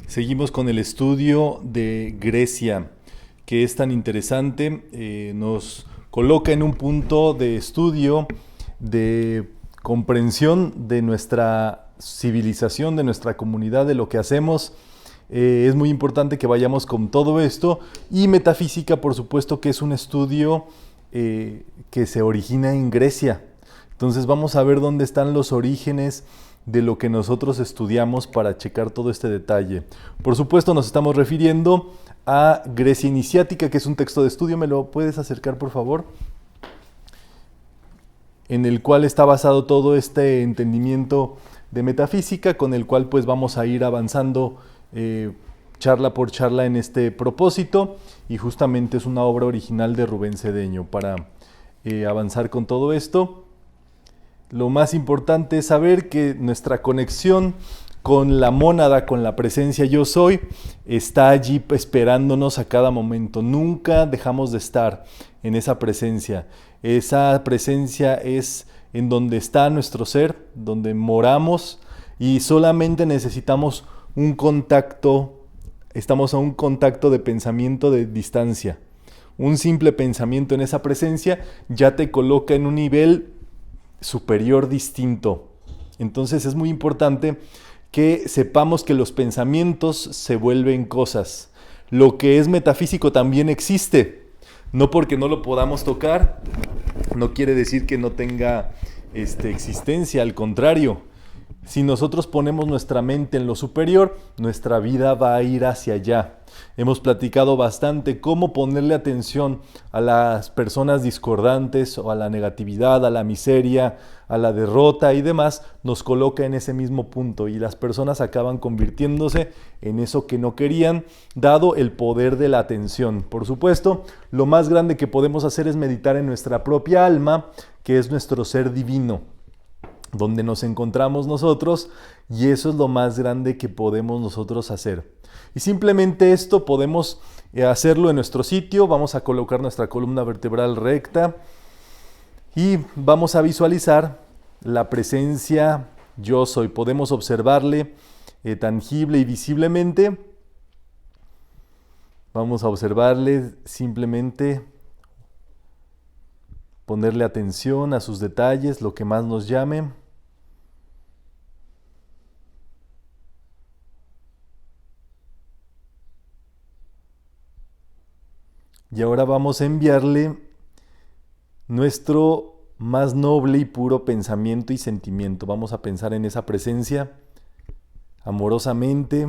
Seguimos con el estudio de Grecia, que es tan interesante, nos coloca en un punto de estudio, de comprensión de nuestra civilización, de nuestra comunidad, de lo que hacemos. Es muy importante que vayamos con todo esto. Y metafísica, por supuesto, que es un estudio que se origina en Grecia. Entonces vamos a ver dónde están los orígenes de lo que nosotros estudiamos para checar todo este detalle. Por supuesto, nos estamos refiriendo a Grecia Iniciática, que es un texto de estudio. ¿Me lo puedes acercar, por favor? En el cual está basado todo este entendimiento de metafísica, con el cual pues vamos a ir avanzando charla por charla en este propósito, y justamente es una obra original de Rubén Cedeño. Para avanzar con todo esto, lo más importante es saber que nuestra conexión con la mónada, con la presencia yo soy, está allí esperándonos a cada momento. Nunca dejamos de estar en esa presencia. Esa presencia es en donde está nuestro ser, donde moramos, y solamente necesitamos un contacto. Estamos a un contacto de pensamiento de distancia. Un simple pensamiento en esa presencia ya te coloca en un nivel superior distinto. Entonces es muy importante que sepamos que los pensamientos se vuelven cosas. Lo que es metafísico también existe. No porque no lo podamos tocar, no quiere decir que no tenga existencia. Al contrario, si nosotros ponemos nuestra mente en lo superior, nuestra vida va a ir hacia allá. Hemos platicado bastante cómo ponerle atención a las personas discordantes, o a la negatividad, a la miseria, a la derrota y demás, nos coloca en ese mismo punto, y las personas acaban convirtiéndose en eso que no querían, dado el poder de la atención. Por supuesto, lo más grande que podemos hacer es meditar en nuestra propia alma, que es nuestro ser divino, donde nos encontramos nosotros, y eso es lo más grande que podemos nosotros hacer. Y simplemente esto podemos hacerlo en nuestro sitio. Vamos a colocar nuestra columna vertebral recta y vamos a visualizar la presencia yo soy. Podemos observarle tangible y visiblemente. Vamos a observarle simplemente, ponerle atención a sus detalles, lo que más nos llame. Y ahora vamos a enviarle nuestro más noble y puro pensamiento y sentimiento. Vamos a pensar en esa presencia amorosamente.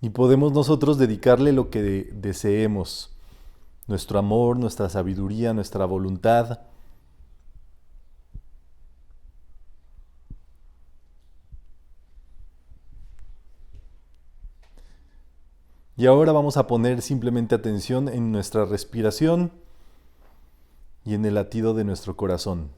Y podemos nosotros dedicarle lo que deseemos. Nuestro amor, nuestra sabiduría, nuestra voluntad. Y ahora vamos a poner simplemente atención en nuestra respiración y en el latido de nuestro corazón.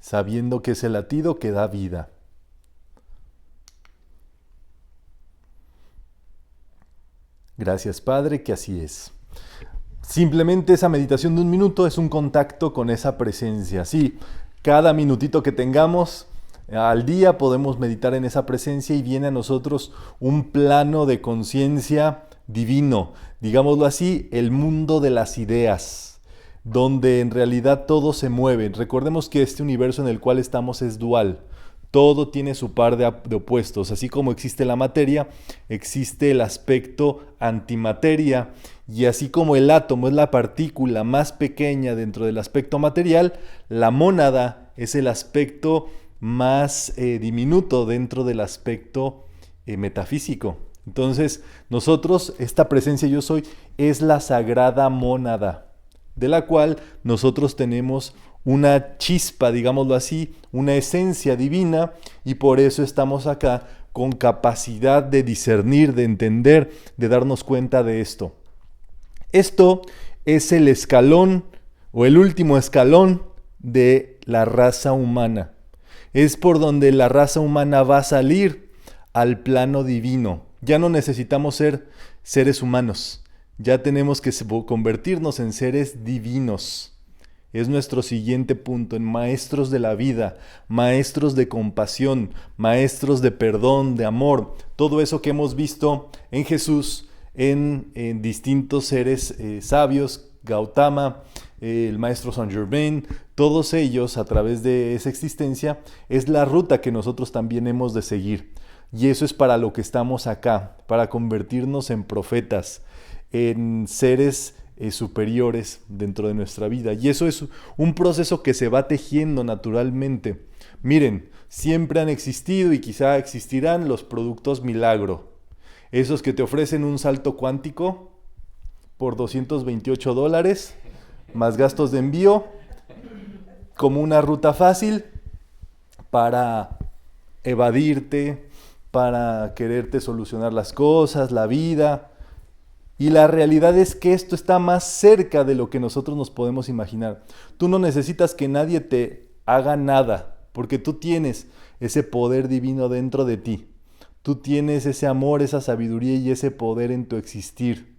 Sabiendo que es el latido que da vida. Gracias, Padre, que así es. Simplemente esa meditación de 1 minuto es un contacto con esa presencia. Sí, cada minutito que tengamos al día podemos meditar en esa presencia, y viene a nosotros un plano de conciencia divino, digámoslo así, el mundo de las ideas, donde en realidad todo se mueve. Recordemos que este universo en el cual estamos es dual. Todo tiene su par de opuestos. Así como existe la materia, existe el aspecto antimateria. Y así como el átomo es la partícula más pequeña dentro del aspecto material, la mónada es el aspecto más diminuto dentro del aspecto metafísico. Entonces, nosotros, esta presencia yo soy, es la sagrada mónada, de la cual nosotros tenemos una chispa, digámoslo así, una esencia divina, y por eso estamos acá con capacidad de discernir, de entender, de darnos cuenta de esto. Esto es el escalón o el último escalón de la raza humana. Es por donde la raza humana va a salir al plano divino. Ya no necesitamos ser seres humanos, ya tenemos que convertirnos en seres divinos. Es nuestro siguiente punto, en maestros de la vida, maestros de compasión, maestros de perdón, de amor. Todo eso que hemos visto en Jesús, en distintos seres sabios, Gautama, el maestro Saint Germain, todos ellos a través de esa existencia, es la ruta que nosotros también hemos de seguir. Y eso es para lo que estamos acá, para convertirnos en profetas, en seres superiores dentro de nuestra vida. Y eso es un proceso que se va tejiendo naturalmente. Miren, siempre han existido y quizá existirán los productos milagro. Esos que te ofrecen un salto cuántico por $228, más gastos de envío, como una ruta fácil para evadirte, para quererte solucionar las cosas, la vida. Y la realidad es que esto está más cerca de lo que nosotros nos podemos imaginar. Tú no necesitas que nadie te haga nada, porque tú tienes ese poder divino dentro de ti. Tú tienes ese amor, esa sabiduría y ese poder en tu existir.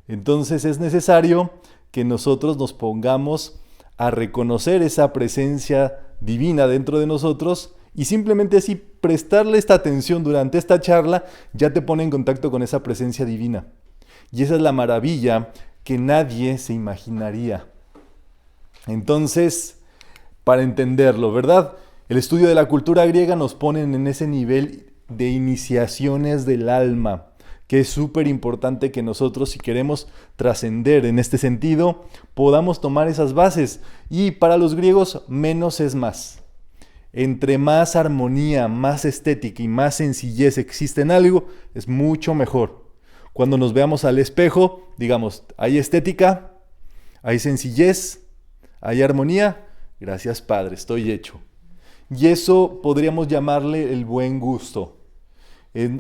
Entonces es necesario que nosotros nos pongamos a reconocer esa presencia divina dentro de nosotros y simplemente así prestarle esta atención durante esta charla ya te pone en contacto con esa presencia divina. Y esa es la maravilla que nadie se imaginaría. Entonces, para entenderlo, ¿verdad? El estudio de la cultura griega nos pone en ese nivel de iniciaciones del alma, que es súper importante que nosotros, si queremos trascender en este sentido, podamos tomar esas bases. Y para los griegos, menos es más. Entre más armonía, más estética y más sencillez existe en algo, es mucho mejor. Cuando nos veamos al espejo, digamos, hay estética, hay sencillez, hay armonía. Gracias, Padre, estoy hecho. Y eso podríamos llamarle el buen gusto.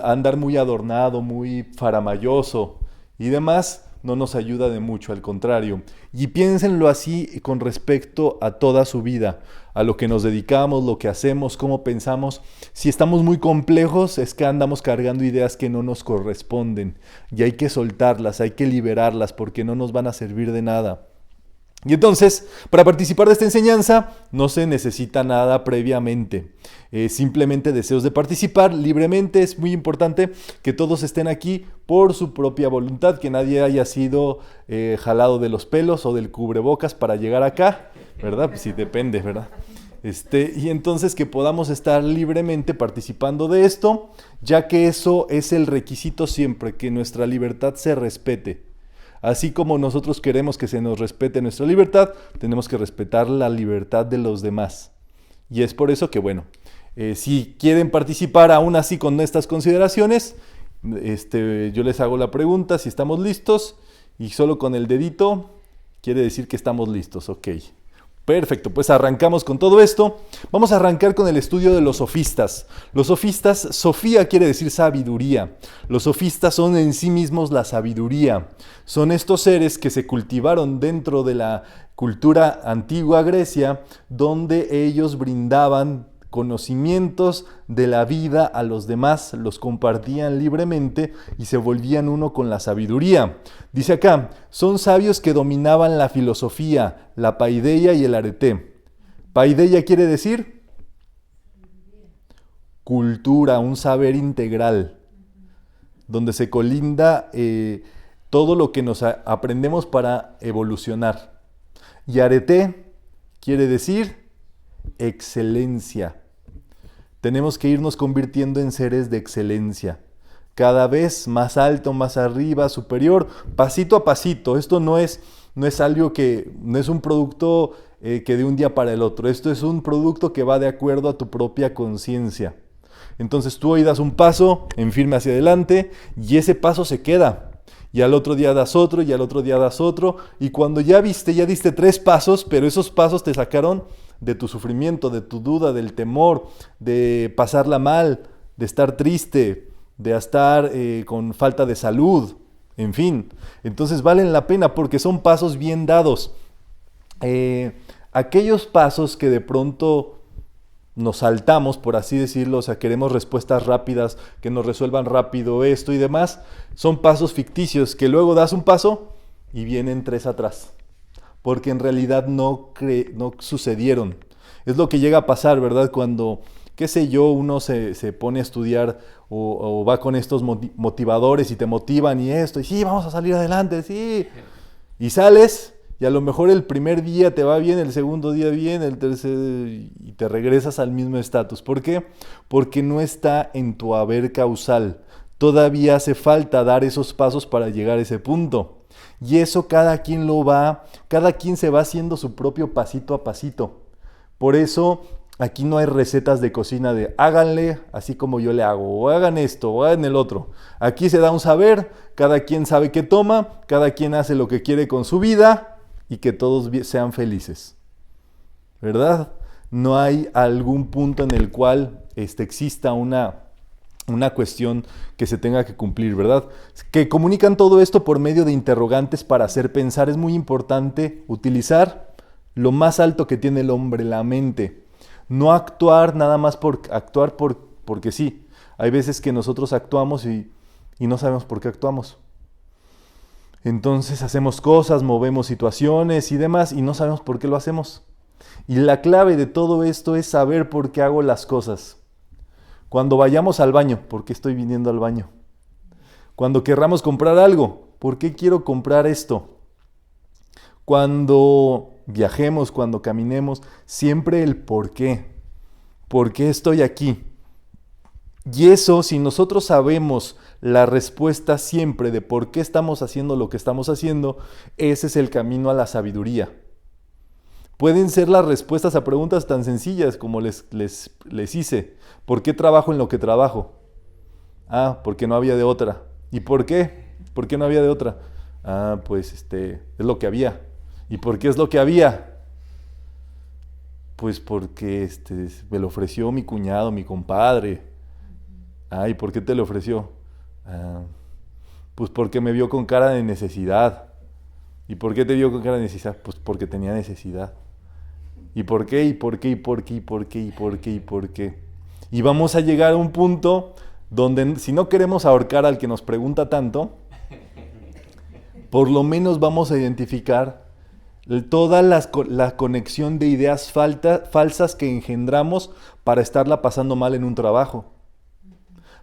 Andar muy adornado, muy faramayoso y demás no nos ayuda de mucho, al contrario. Y piénsenlo así con respecto a toda su vida, a lo que nos dedicamos, lo que hacemos, cómo pensamos. Si estamos muy complejos, es que andamos cargando ideas que no nos corresponden y hay que soltarlas, hay que liberarlas porque no nos van a servir de nada. Y entonces, para participar de esta enseñanza, no se necesita nada previamente. Simplemente deseos de participar libremente. Es muy importante que todos estén aquí por su propia voluntad, que nadie haya sido jalado de los pelos o del cubrebocas para llegar acá, ¿verdad? Pues sí, depende, ¿verdad? Y entonces que podamos estar libremente participando de esto, ya que eso es el requisito siempre, que nuestra libertad se respete. Así como nosotros queremos que se nos respete nuestra libertad, tenemos que respetar la libertad de los demás. Y es por eso que, bueno, si quieren participar aún así con estas consideraciones, yo les hago la pregunta si estamos listos y solo con el dedito quiere decir que estamos listos, ok. Perfecto, pues arrancamos con todo esto. Vamos a arrancar con el estudio de los sofistas. Los sofistas, Sofía quiere decir sabiduría. Los sofistas son en sí mismos la sabiduría. Son estos seres que se cultivaron dentro de la cultura antigua Grecia, donde ellos brindaban conocimientos de la vida a los demás, los compartían libremente y se volvían uno con la sabiduría. Dice acá, son sabios que dominaban la filosofía, la paideia y el arete. Paideia quiere decir cultura, un saber integral, donde se colinda todo lo que nos aprendemos para evolucionar. Y arete quiere decir excelencia. Tenemos que irnos convirtiendo en seres de excelencia, cada vez más alto, más arriba, superior, pasito a pasito. Esto no es algo que, no es un producto que de un día para el otro. Esto es un producto que va de acuerdo a tu propia conciencia. Entonces tú hoy das un paso en firme hacia adelante y ese paso se queda. Y al otro día das otro, y al otro día das otro. Y cuando ya diste 3 pasos, pero esos pasos te sacaron de tu sufrimiento, de tu duda, del temor, de pasarla mal, de estar triste, de estar con falta de salud, en fin. Entonces valen la pena porque son pasos bien dados. Aquellos pasos que de pronto nos saltamos, por así decirlo, o sea, queremos respuestas rápidas, que nos resuelvan rápido esto y demás, son pasos ficticios, que luego das un paso y vienen 3 atrás, porque en realidad no sucedieron. Es lo que llega a pasar, ¿verdad? Cuando, qué sé yo, uno se pone a estudiar o va con estos motivadores y te motivan y esto, y sí, vamos a salir adelante, sí, y sales. Y a lo mejor el primer día te va bien, el segundo día bien, el tercer y te regresas al mismo estatus. ¿Por qué? Porque no está en tu haber causal. Todavía hace falta dar esos pasos para llegar a ese punto. Y eso cada quien se va haciendo su propio pasito a pasito. Por eso aquí no hay recetas de cocina de háganle así como yo le hago, o hagan esto, o hagan el otro. Aquí se da un saber, cada quien sabe qué toma, cada quien hace lo que quiere con su vida. Y que todos sean felices, ¿verdad? No hay algún punto en el cual exista una cuestión que se tenga que cumplir, ¿verdad? Que comunican todo esto por medio de interrogantes para hacer pensar. Es muy importante utilizar lo más alto que tiene el hombre, la mente. No actuar nada más por actuar porque sí. Hay veces que nosotros actuamos y no sabemos por qué actuamos. Entonces hacemos cosas, movemos situaciones y demás y no sabemos por qué lo hacemos. Y la clave de todo esto es saber por qué hago las cosas. Cuando vayamos al baño, ¿por qué estoy viniendo al baño? Cuando querramos comprar algo, ¿por qué quiero comprar esto? Cuando viajemos, cuando caminemos, siempre el por qué. ¿Por qué estoy aquí? Y eso, si nosotros sabemos la respuesta siempre de por qué estamos haciendo lo que estamos haciendo, ese es el camino a la sabiduría. Pueden ser las respuestas a preguntas tan sencillas como les hice. ¿Por qué trabajo en lo que trabajo? Ah, porque no había de otra. ¿Y por qué? ¿Por qué no había de otra? Ah, pues es lo que había. ¿Y por qué es lo que había? Pues porque me lo ofreció mi cuñado, mi compadre. Ah, ¿y por qué te lo ofreció? Ah, pues porque me vio con cara de necesidad. ¿Y por qué te vio con cara de necesidad? Pues porque tenía necesidad. ¿Y por qué? ¿Y por qué? ¿Y por qué? ¿Y por qué? ¿Y por qué? ¿Y por qué? Y vamos a llegar a un punto donde si no queremos ahorcar al que nos pregunta tanto, por lo menos vamos a identificar toda la conexión de ideas falsas que engendramos para estarla pasando mal en un trabajo,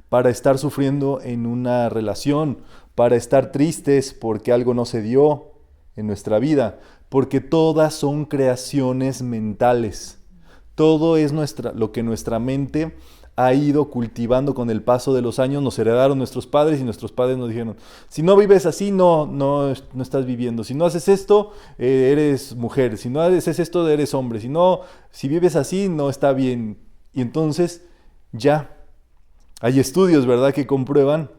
para estar sufriendo en una relación, para estar tristes porque algo no se dio en nuestra vida, porque todas son creaciones mentales. Todo es lo que nuestra mente ha ido cultivando con el paso de los años. Nos heredaron nuestros padres y nuestros padres nos dijeron, si no vives así, no estás viviendo. Si no haces esto, eres mujer. Si no haces esto, eres hombre. Si vives así, no está bien. Y entonces ya hay estudios, ¿verdad?, que comprueban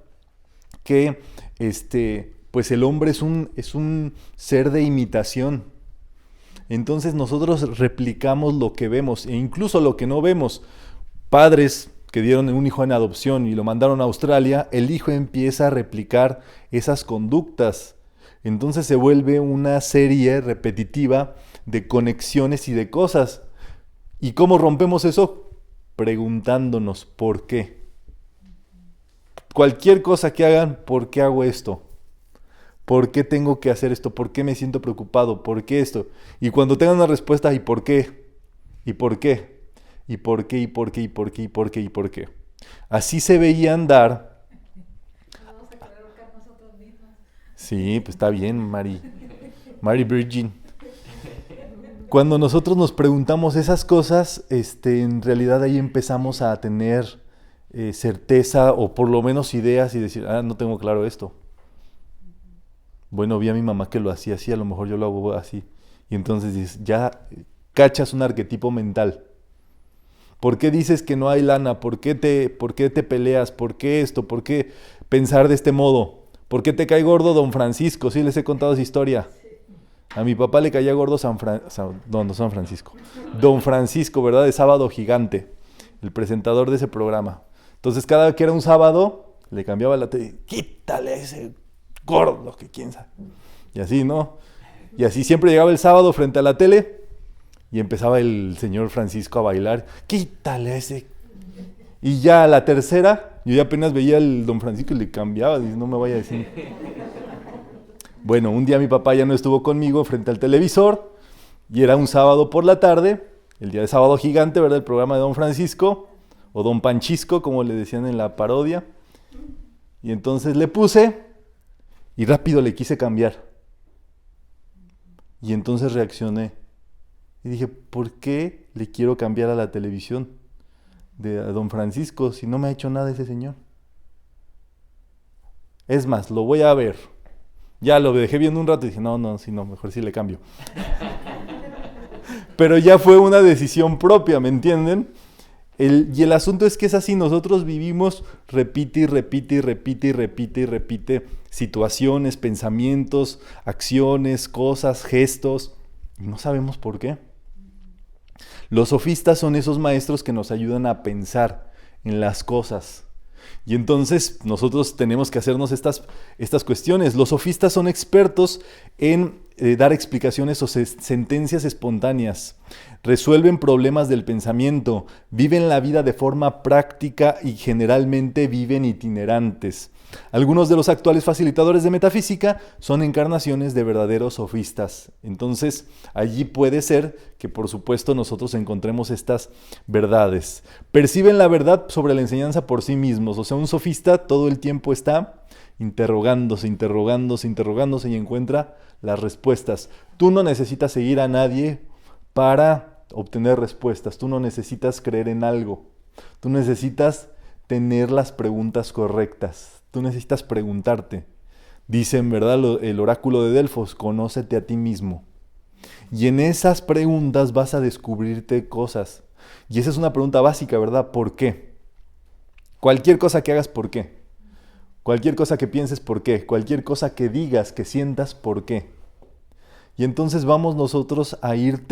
que pues el hombre es un ser de imitación. Entonces nosotros replicamos lo que vemos e incluso lo que no vemos. Padres que dieron un hijo en adopción y lo mandaron a Australia, el hijo empieza a replicar esas conductas. Entonces se vuelve una serie repetitiva de conexiones y de cosas. ¿Y cómo rompemos eso? Preguntándonos por qué. Cualquier cosa que hagan, ¿por qué hago esto? ¿Por qué tengo que hacer esto? ¿Por qué me siento preocupado? ¿Por qué esto? Y cuando tengan una respuesta, ¿y por qué? ¿Y por qué? ¿Y por qué? ¿Y por qué? ¿Y por qué? ¿Y por qué? ¿Y por qué? Así se veían dar. Vamos a querer ahorcar nosotros mismos. Sí, pues está bien, Mary Virgin. Cuando nosotros nos preguntamos esas cosas, en realidad ahí empezamos a tener certeza o por lo menos ideas y decir, no tengo claro esto. Bueno, vi a mi mamá que lo hacía así, a lo mejor yo lo hago así. Y entonces dices, ya cachas un arquetipo mental. ¿Por qué dices que no hay lana? ¿Por qué te peleas? ¿Por qué esto? ¿Por qué pensar de este modo? ¿Por qué te cae gordo Don Francisco? Sí, les he contado esa historia. A mi papá le caía gordo San Francisco. Don Francisco, ¿verdad? De Sábado Gigante, el presentador de ese programa. Entonces cada que era un sábado, le cambiaba la tele, quítale ese gordo, que quién sabe. Y así, ¿no? Y así siempre llegaba el sábado frente a la tele Y empezaba el señor Francisco a bailar, quítale ese. Y ya a la tercera, yo ya apenas veía al don Francisco y le cambiaba, dice, no me vaya a decir. Bueno, un día mi papá ya no estuvo conmigo frente al televisor, y era un sábado por la tarde, el día de Sábado Gigante, ¿verdad? El programa de don Francisco, o don Panchisco, como le decían en la parodia. Y entonces le puse, y rápido le quise cambiar. Y entonces reaccioné. Y dije, ¿por qué le quiero cambiar a la televisión de a don Francisco si no me ha hecho nada ese señor? Es más, lo voy a ver. Ya lo dejé viendo un rato y dije, no, mejor sí le cambio. Pero ya fue una decisión propia, ¿me entienden? Y el asunto es que es así, nosotros vivimos, repite situaciones, pensamientos, acciones, cosas, gestos, y no sabemos por qué. Los sofistas son esos maestros que nos ayudan a pensar en las cosas. Y entonces nosotros tenemos que hacernos estas cuestiones. Los sofistas son expertos en dar explicaciones o sentencias espontáneas. Resuelven problemas del pensamiento, viven la vida de forma práctica y generalmente viven itinerantes. Algunos de los actuales facilitadores de metafísica son encarnaciones de verdaderos sofistas. Entonces, allí puede ser que, por supuesto, nosotros encontremos estas verdades. Perciben la verdad sobre la enseñanza por sí mismos. O sea, un sofista todo el tiempo está interrogándose y encuentra las respuestas. Tú no necesitas seguir a nadie para obtener respuestas. Tú no necesitas creer en algo. Tú necesitas tener las preguntas correctas. Tú necesitas preguntarte. Dicen, ¿verdad? El oráculo de Delfos, conócete a ti mismo. Y en esas preguntas vas a descubrirte cosas. Y esa es una pregunta básica, ¿verdad? ¿Por qué? Cualquier cosa que hagas, ¿por qué? Cualquier cosa que pienses, ¿por qué? Cualquier cosa que digas, que sientas, ¿por qué? Y entonces vamos nosotros a ir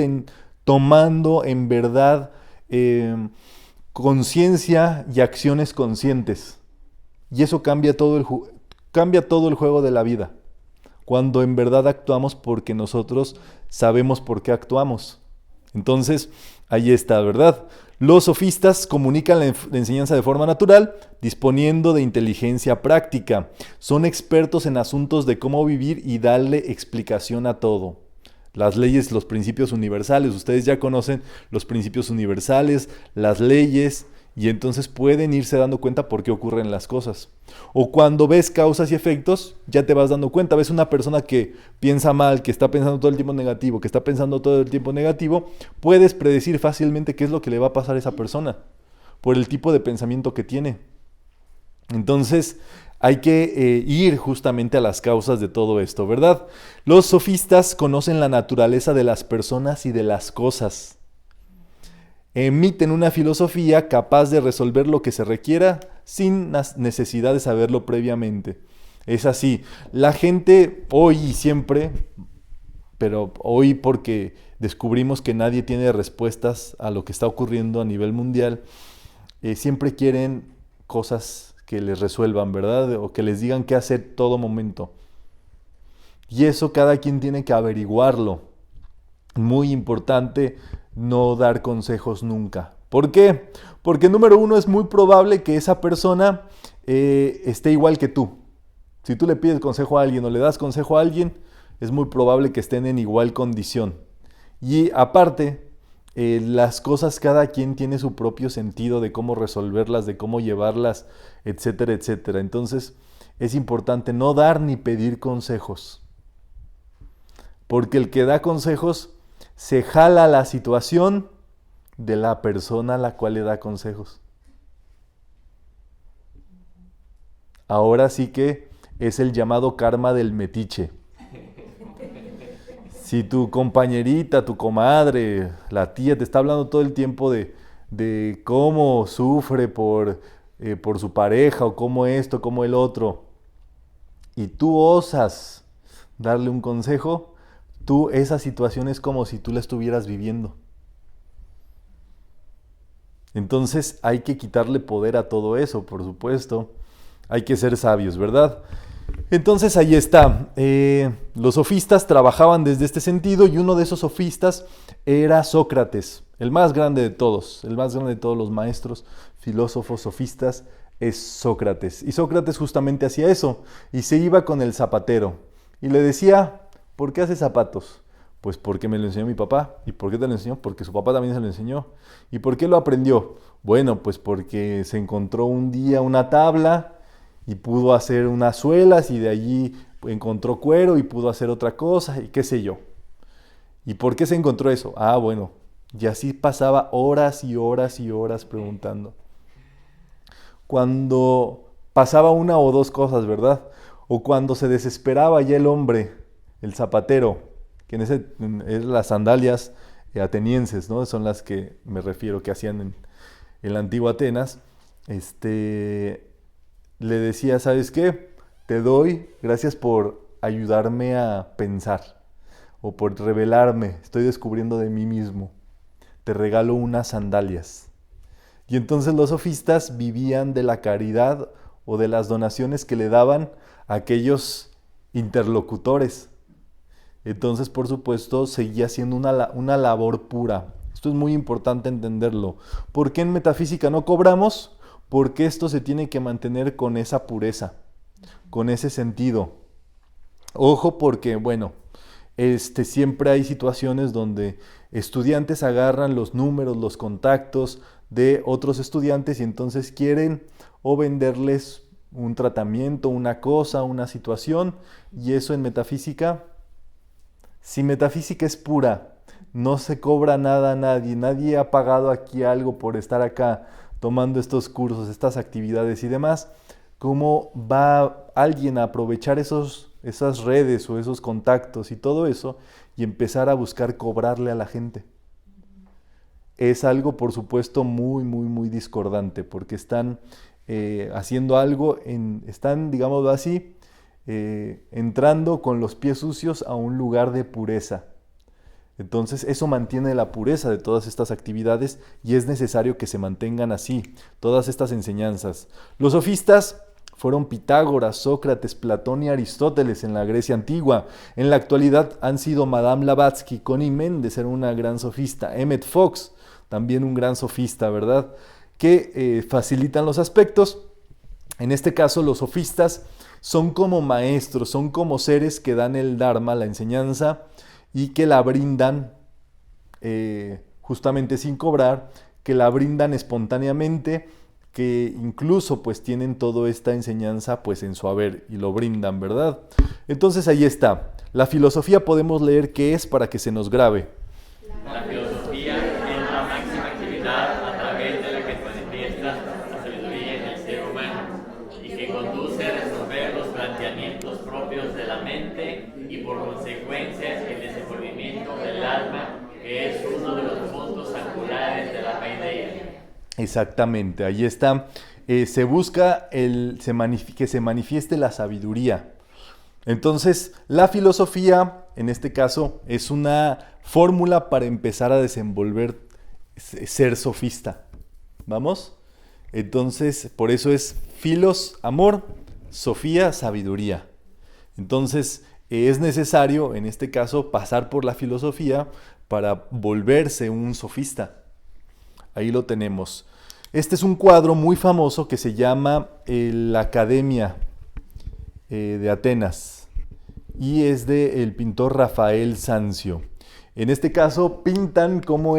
tomando en verdad conciencia y acciones conscientes. Y eso cambia todo el juego de la vida. Cuando en verdad actuamos porque nosotros sabemos por qué actuamos. Entonces, ahí está, ¿verdad? Los sofistas comunican la enseñanza de forma natural, disponiendo de inteligencia práctica. Son expertos en asuntos de cómo vivir y darle explicación a todo. Las leyes, los principios universales, ustedes ya conocen los principios universales, las leyes, y entonces pueden irse dando cuenta por qué ocurren las cosas. O cuando ves causas y efectos, ya te vas dando cuenta. Ves una persona que piensa mal, que está pensando todo el tiempo negativo, puedes predecir fácilmente qué es lo que le va a pasar a esa persona, por el tipo de pensamiento que tiene. Entonces, hay que ir justamente a las causas de todo esto, ¿verdad? Los sofistas conocen la naturaleza de las personas y de las cosas. Emiten una filosofía capaz de resolver lo que se requiera sin necesidad de saberlo previamente. Es así. La gente hoy y siempre, pero hoy porque descubrimos que nadie tiene respuestas a lo que está ocurriendo a nivel mundial, siempre quieren cosas que les resuelvan, ¿verdad? O que les digan qué hacer todo momento. Y eso cada quien tiene que averiguarlo. Muy importante no dar consejos nunca. ¿Por qué? Porque número uno, es muy probable que esa persona esté igual que tú. Si tú le pides consejo a alguien o le das consejo a alguien, es muy probable que estén en igual condición. Y aparte, las cosas, cada quien tiene su propio sentido de cómo resolverlas, de cómo llevarlas, etcétera, etcétera. Entonces, es importante no dar ni pedir consejos. Porque el que da consejos se jala la situación de la persona a la cual le da consejos. Ahora sí que es el llamado karma del metiche. Si tu compañerita, tu comadre, la tía te está hablando todo el tiempo de cómo sufre por su pareja o cómo esto, cómo el otro, y tú osas darle un consejo, esa situación es como si tú la estuvieras viviendo. Entonces hay que quitarle poder a todo eso, por supuesto. Hay que ser sabios, ¿verdad? Entonces ahí está. Los sofistas trabajaban desde este sentido y uno de esos sofistas era Sócrates, el más grande de todos, el más grande de todos los maestros, filósofos, sofistas, es Sócrates. Y Sócrates justamente hacía eso y se iba con el zapatero y le decía, ¿por qué haces zapatos? Pues porque me lo enseñó mi papá. ¿Y por qué te lo enseñó? Porque su papá también se lo enseñó. ¿Y por qué lo aprendió? Bueno, pues porque se encontró un día una tabla y pudo hacer unas suelas y de allí encontró cuero y pudo hacer otra cosa y qué sé yo. ¿Y por qué se encontró eso? Ah, bueno, y así pasaba horas y horas y horas preguntando. Cuando pasaba una o dos cosas, ¿verdad? O cuando se desesperaba ya el hombre, el zapatero, que es las sandalias atenienses, ¿no? Son las que me refiero que hacían en la antigua Atenas, le decía, ¿sabes qué? Te doy gracias por ayudarme a pensar o por revelarme, estoy descubriendo de mí mismo. Te regalo unas sandalias. Y entonces los sofistas vivían de la caridad o de las donaciones que le daban a aquellos interlocutores. Entonces, por supuesto, seguía siendo una labor pura. Esto es muy importante entenderlo. ¿Por qué en metafísica no cobramos? Porque esto se tiene que mantener con esa pureza, con ese sentido. Ojo porque, bueno, siempre hay situaciones donde estudiantes agarran los números, los contactos de otros estudiantes y entonces quieren o venderles un tratamiento, una cosa, una situación, y eso en metafísica, si metafísica es pura, no se cobra nada a nadie, nadie ha pagado aquí algo por estar acá tomando estos cursos, estas actividades y demás, ¿cómo va alguien a aprovechar esas redes o esos contactos y todo eso y empezar a buscar cobrarle a la gente? Es algo, por supuesto, muy, muy, muy discordante, porque están haciendo algo, están, digámoslo así, entrando con los pies sucios a un lugar de pureza. Entonces eso mantiene la pureza de todas estas actividades y es necesario que se mantengan así, todas estas enseñanzas. Los sofistas fueron Pitágoras, Sócrates, Platón y Aristóteles en la Grecia antigua. En la actualidad han sido Madame Blavatsky, Connie Méndez era una gran sofista, Emmett Fox, también un gran sofista, ¿verdad? Que facilitan los aspectos. En este caso, los sofistas son como maestros, son como seres que dan el Dharma, la enseñanza, y que la brindan justamente sin cobrar, que la brindan espontáneamente, que incluso pues tienen toda esta enseñanza pues en su haber y lo brindan, ¿verdad? Entonces ahí está. La filosofía podemos leer qué es para que se nos grabe. La filosofía es la máxima actividad a través de la que se manifiesta la sabiduría en el ser humano y que conduce a resolver los planteamientos propios de la mente y por consecuencia el desenvolvimiento del alma, que es uno de los puntos angulares de la paideia. Exactamente, ahí está. Se busca que se manifieste la sabiduría. Entonces, la filosofía, en este caso, es una fórmula para empezar a desenvolver ser sofista. ¿Vamos? Entonces, por eso es filos, amor, sofía, sabiduría. Entonces, es necesario, en este caso, pasar por la filosofía para volverse un sofista. Ahí lo tenemos. Este es un cuadro muy famoso que se llama La Academia de Atenas y es del pintor Rafael Sanzio. En este caso pintan cómo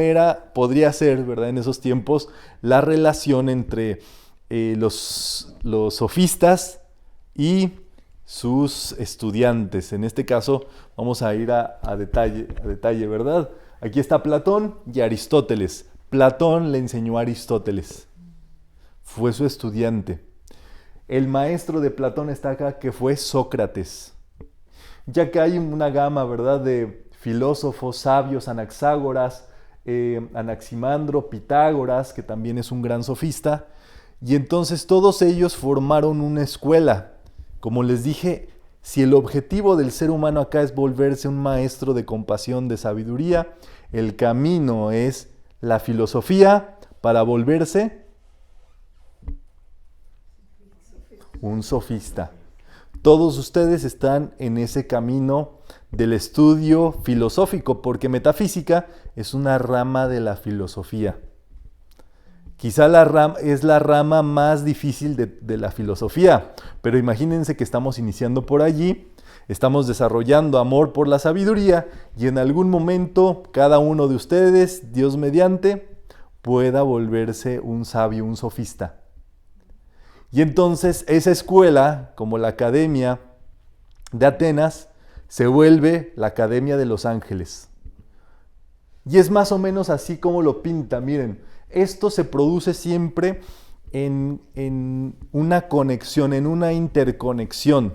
podría ser, ¿verdad? En esos tiempos, la relación entre los sofistas y sus estudiantes. En este caso vamos a ir a detalle, ¿verdad? Aquí está Platón y Aristóteles. Platón le enseñó a Aristóteles. Fue su estudiante. El maestro de Platón está acá, que fue Sócrates. Ya que hay una gama, ¿verdad?, de filósofos sabios, Anaxágoras, Anaximandro, Pitágoras, que también es un gran sofista, y entonces todos ellos formaron una escuela. Como les dije, si el objetivo del ser humano acá es volverse un maestro de compasión, de sabiduría, el camino es la filosofía para volverse un sofista. todos ustedes están en ese camino del estudio filosófico, porque metafísica es una rama de la filosofía. Quizá es la rama más difícil de la filosofía, pero imagínense que estamos iniciando por allí, estamos desarrollando amor por la sabiduría y en algún momento cada uno de ustedes, Dios mediante, pueda volverse un sabio, un sofista. Y entonces esa escuela, como la Academia de Atenas, se vuelve la Academia de los Ángeles. Y es más o menos así como lo pinta, miren. Esto se produce siempre en una conexión, en una interconexión.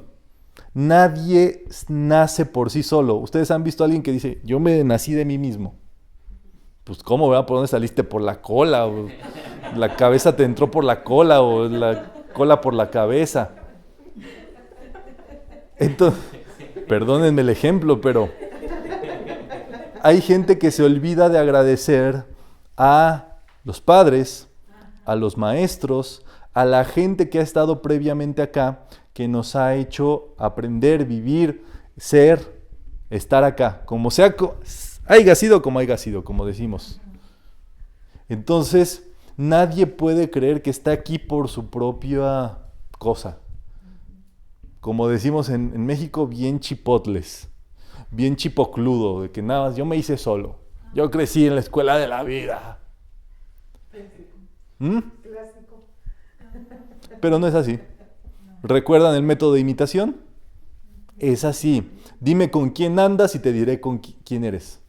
Nadie nace por sí solo. Ustedes han visto a alguien que dice, yo me nací de mí mismo. Pues ¿cómo, verdad? ¿Por dónde saliste? ¿Por la cola? ¿O la cabeza te entró por la cola? ¿O la cola por la cabeza? Entonces, perdónenme el ejemplo, pero hay gente que se olvida de agradecer a los padres, a los maestros, a la gente que ha estado previamente acá, que nos ha hecho aprender, vivir, ser, estar acá, como sea, haya sido, como decimos. Entonces, nadie puede creer que está aquí por su propia cosa. Como decimos en México, bien chipotles, bien chipocludo, de que nada más yo me hice solo. Yo crecí en la escuela de la vida. Clásico. Pero no es así. ¿Recuerdan el método de imitación? Es así. Dime con quién andas y te diré con quién eres.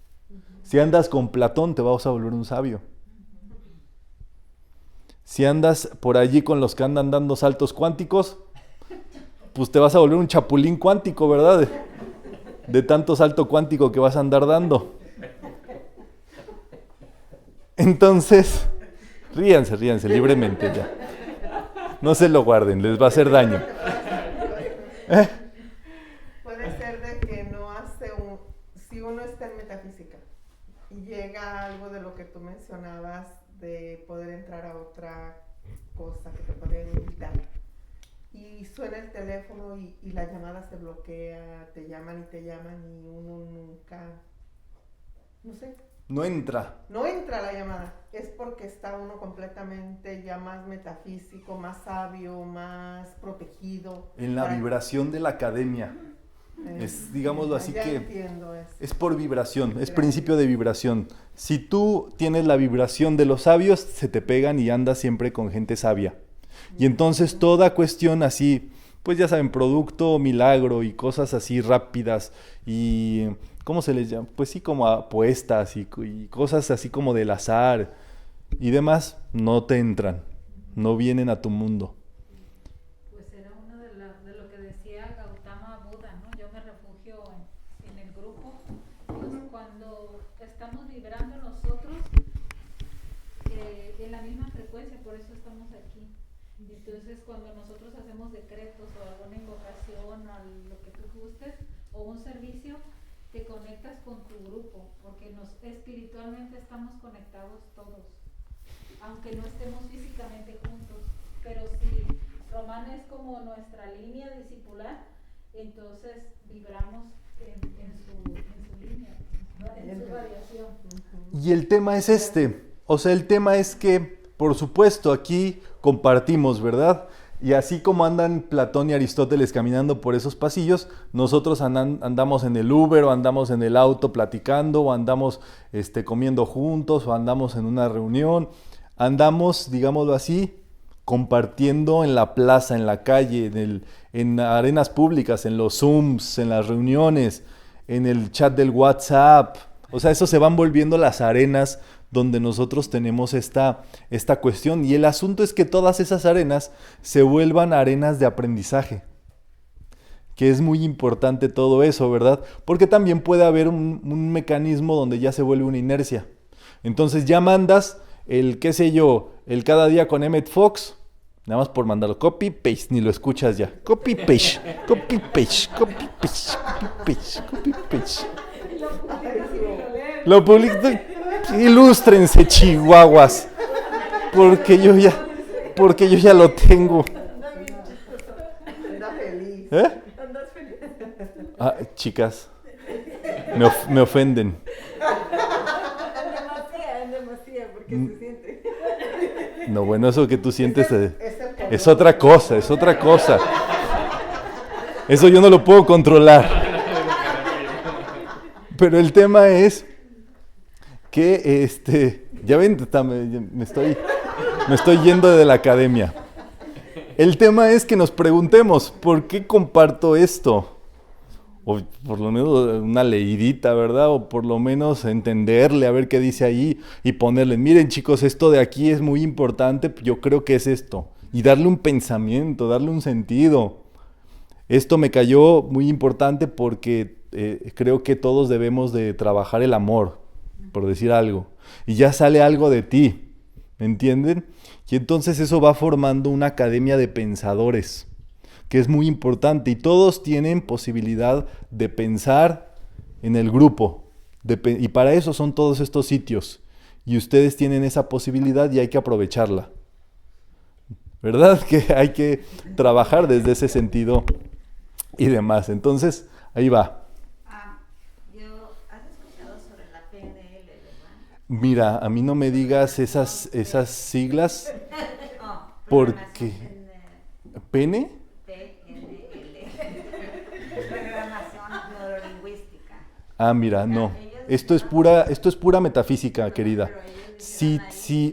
Si andas con Platón, te vas a volver un sabio. Si andas por allí con los que andan dando saltos cuánticos, pues te vas a volver un chapulín cuántico, ¿verdad? De tanto salto cuántico que vas a andar dando. Entonces, ríanse libremente ya. No se lo guarden, les va a hacer daño. Puede ser de que no hace si uno está en metafísica y llega algo de lo que tú mencionabas de poder entrar a otra cosa que te pueden invitar y suena el teléfono y la llamada se bloquea, te llaman y uno nunca, no sé. No entra La llamada, es porque está uno completamente ya más metafísico, más sabio, más protegido. En la vibración de la academia. Es, digámoslo así, que es por vibración, es principio de vibración. Si tú tienes la vibración de los sabios, se te pegan y andas siempre con gente sabia. Y entonces toda cuestión así, pues ya saben, producto, milagro y cosas así rápidas y... ¿Cómo se les llama? Pues sí, como apuestas y cosas así como del azar y demás, no te entran, no vienen a tu mundo. Pues era uno de lo que decía Gautama Buda, ¿no? Yo me refugio en el grupo. Pues cuando estamos vibrando nosotros en la misma frecuencia, por eso estamos aquí. Entonces cuando nosotros hacemos decretos o alguna invocación a lo que tú gustes o un servicio, te conectas con tu grupo, porque espiritualmente estamos conectados todos, aunque no estemos físicamente juntos, pero si Román es como nuestra línea discipular, entonces vibramos en su línea, en su variación. Y el tema es el tema es que, por supuesto, aquí compartimos, ¿verdad? Y así como andan Platón y Aristóteles caminando por esos pasillos, nosotros andamos en el Uber o andamos en el auto platicando o andamos comiendo juntos o andamos en una reunión. Andamos, digámoslo así, compartiendo en la plaza, en la calle, en arenas públicas, en los Zooms, en las reuniones, en el chat del WhatsApp. O sea, eso se van volviendo las arenas donde nosotros tenemos esta cuestión. Y el asunto es que todas esas arenas se vuelvan arenas de aprendizaje. Que es muy importante todo eso, ¿verdad? Porque también puede haber un mecanismo donde ya se vuelve una inercia. Entonces ya mandas el cada día con Emmett Fox, nada más por mandarlo, copy, paste, ni lo escuchas ya. Copy, paste, copy, paste, copy, paste, copy, paste, copy, paste. Lo publico. Ilústrense, chihuahuas, porque yo ya lo tengo. Anda feliz. ¿Eh? Chicas, me ofenden. En demasía, porque se siente. No, bueno, eso que tú sientes Es otra cosa, es otra cosa. Eso yo no lo puedo controlar. Pero el tema es que, ya ven, me estoy yendo de la academia. El tema es que nos preguntemos, ¿por qué comparto esto? O por lo menos una leidita, ¿verdad? O por lo menos entenderle, a ver qué dice ahí y ponerle, miren chicos, esto de aquí es muy importante, yo creo que es esto. Y darle un pensamiento, darle un sentido. Esto me cayó muy importante porque creo que todos debemos de trabajar el amor, por decir algo. Y ya sale algo de ti, ¿me entienden? Y entonces eso va formando una academia de pensadores, que es muy importante. Y todos tienen posibilidad de pensar en el grupo. Y para eso son todos estos sitios. Y ustedes tienen esa posibilidad y hay que aprovecharla. ¿Verdad? Que hay que trabajar desde ese sentido y demás. Entonces, ahí va. ¿Has escuchado sobre la PNL, verdad? Mira, a mí no me digas esas siglas, porque... ¿Pene? PNL. Programación neurolingüística. Mira, no. Esto es pura metafísica, querida. Sí,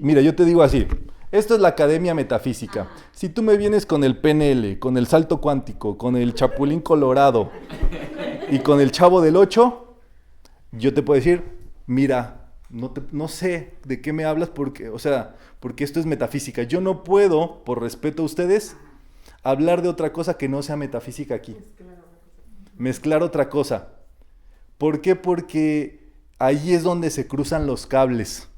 mira, yo te digo así. Esto es la academia metafísica. Si tú me vienes con el PNL, con el salto cuántico, con el chapulín colorado y con el chavo del 8, yo te puedo decir, mira, no sé de qué me hablas porque esto es metafísica. Yo no puedo, por respeto a ustedes, hablar de otra cosa que no sea metafísica aquí. Mezclar otra cosa. ¿Por qué? Porque ahí es donde se cruzan los cables.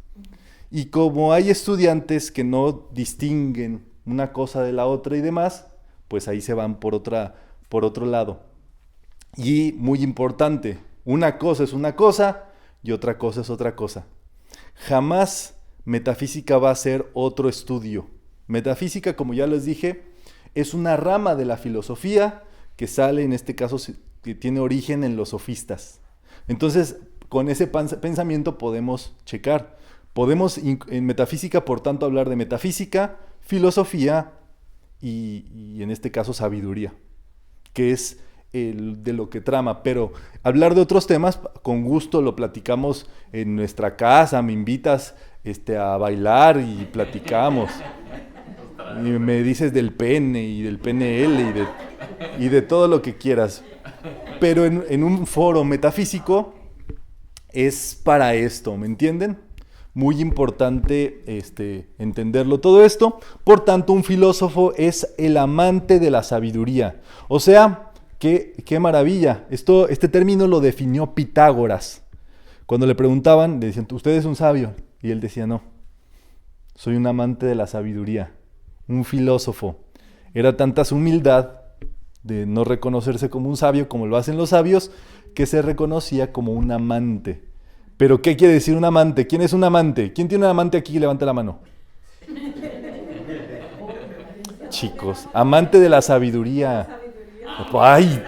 Y como hay estudiantes que no distinguen una cosa de la otra y demás, pues ahí se van por otro lado. Y muy importante, una cosa es una cosa y otra cosa es otra cosa. Jamás metafísica va a ser otro estudio. Metafísica, como ya les dije, es una rama de la filosofía que sale, en este caso, que tiene origen en los sofistas. Entonces, con ese pensamiento podemos checar. Podemos en metafísica, por tanto, hablar de metafísica, filosofía y en este caso sabiduría, que es de lo que trama. Pero hablar de otros temas, con gusto lo platicamos en nuestra casa, me invitas a bailar y platicamos. Y me dices del pene y del PNL y de todo lo que quieras. Pero en un foro metafísico es para esto, ¿me entienden? Muy importante entenderlo todo esto. Por tanto, un filósofo es el amante de la sabiduría. O sea, qué maravilla. Este término lo definió Pitágoras. Cuando le preguntaban, le decían, ¿usted es un sabio? Y él decía, no, soy un amante de la sabiduría. Un filósofo. Era tanta su humildad de no reconocerse como un sabio, como lo hacen los sabios, que se reconocía como un amante. ¿Pero qué quiere decir un amante? ¿Quién es un amante? ¿Quién tiene un amante aquí? Levanta la mano. Chicos, amante de la sabiduría. ¡Ay!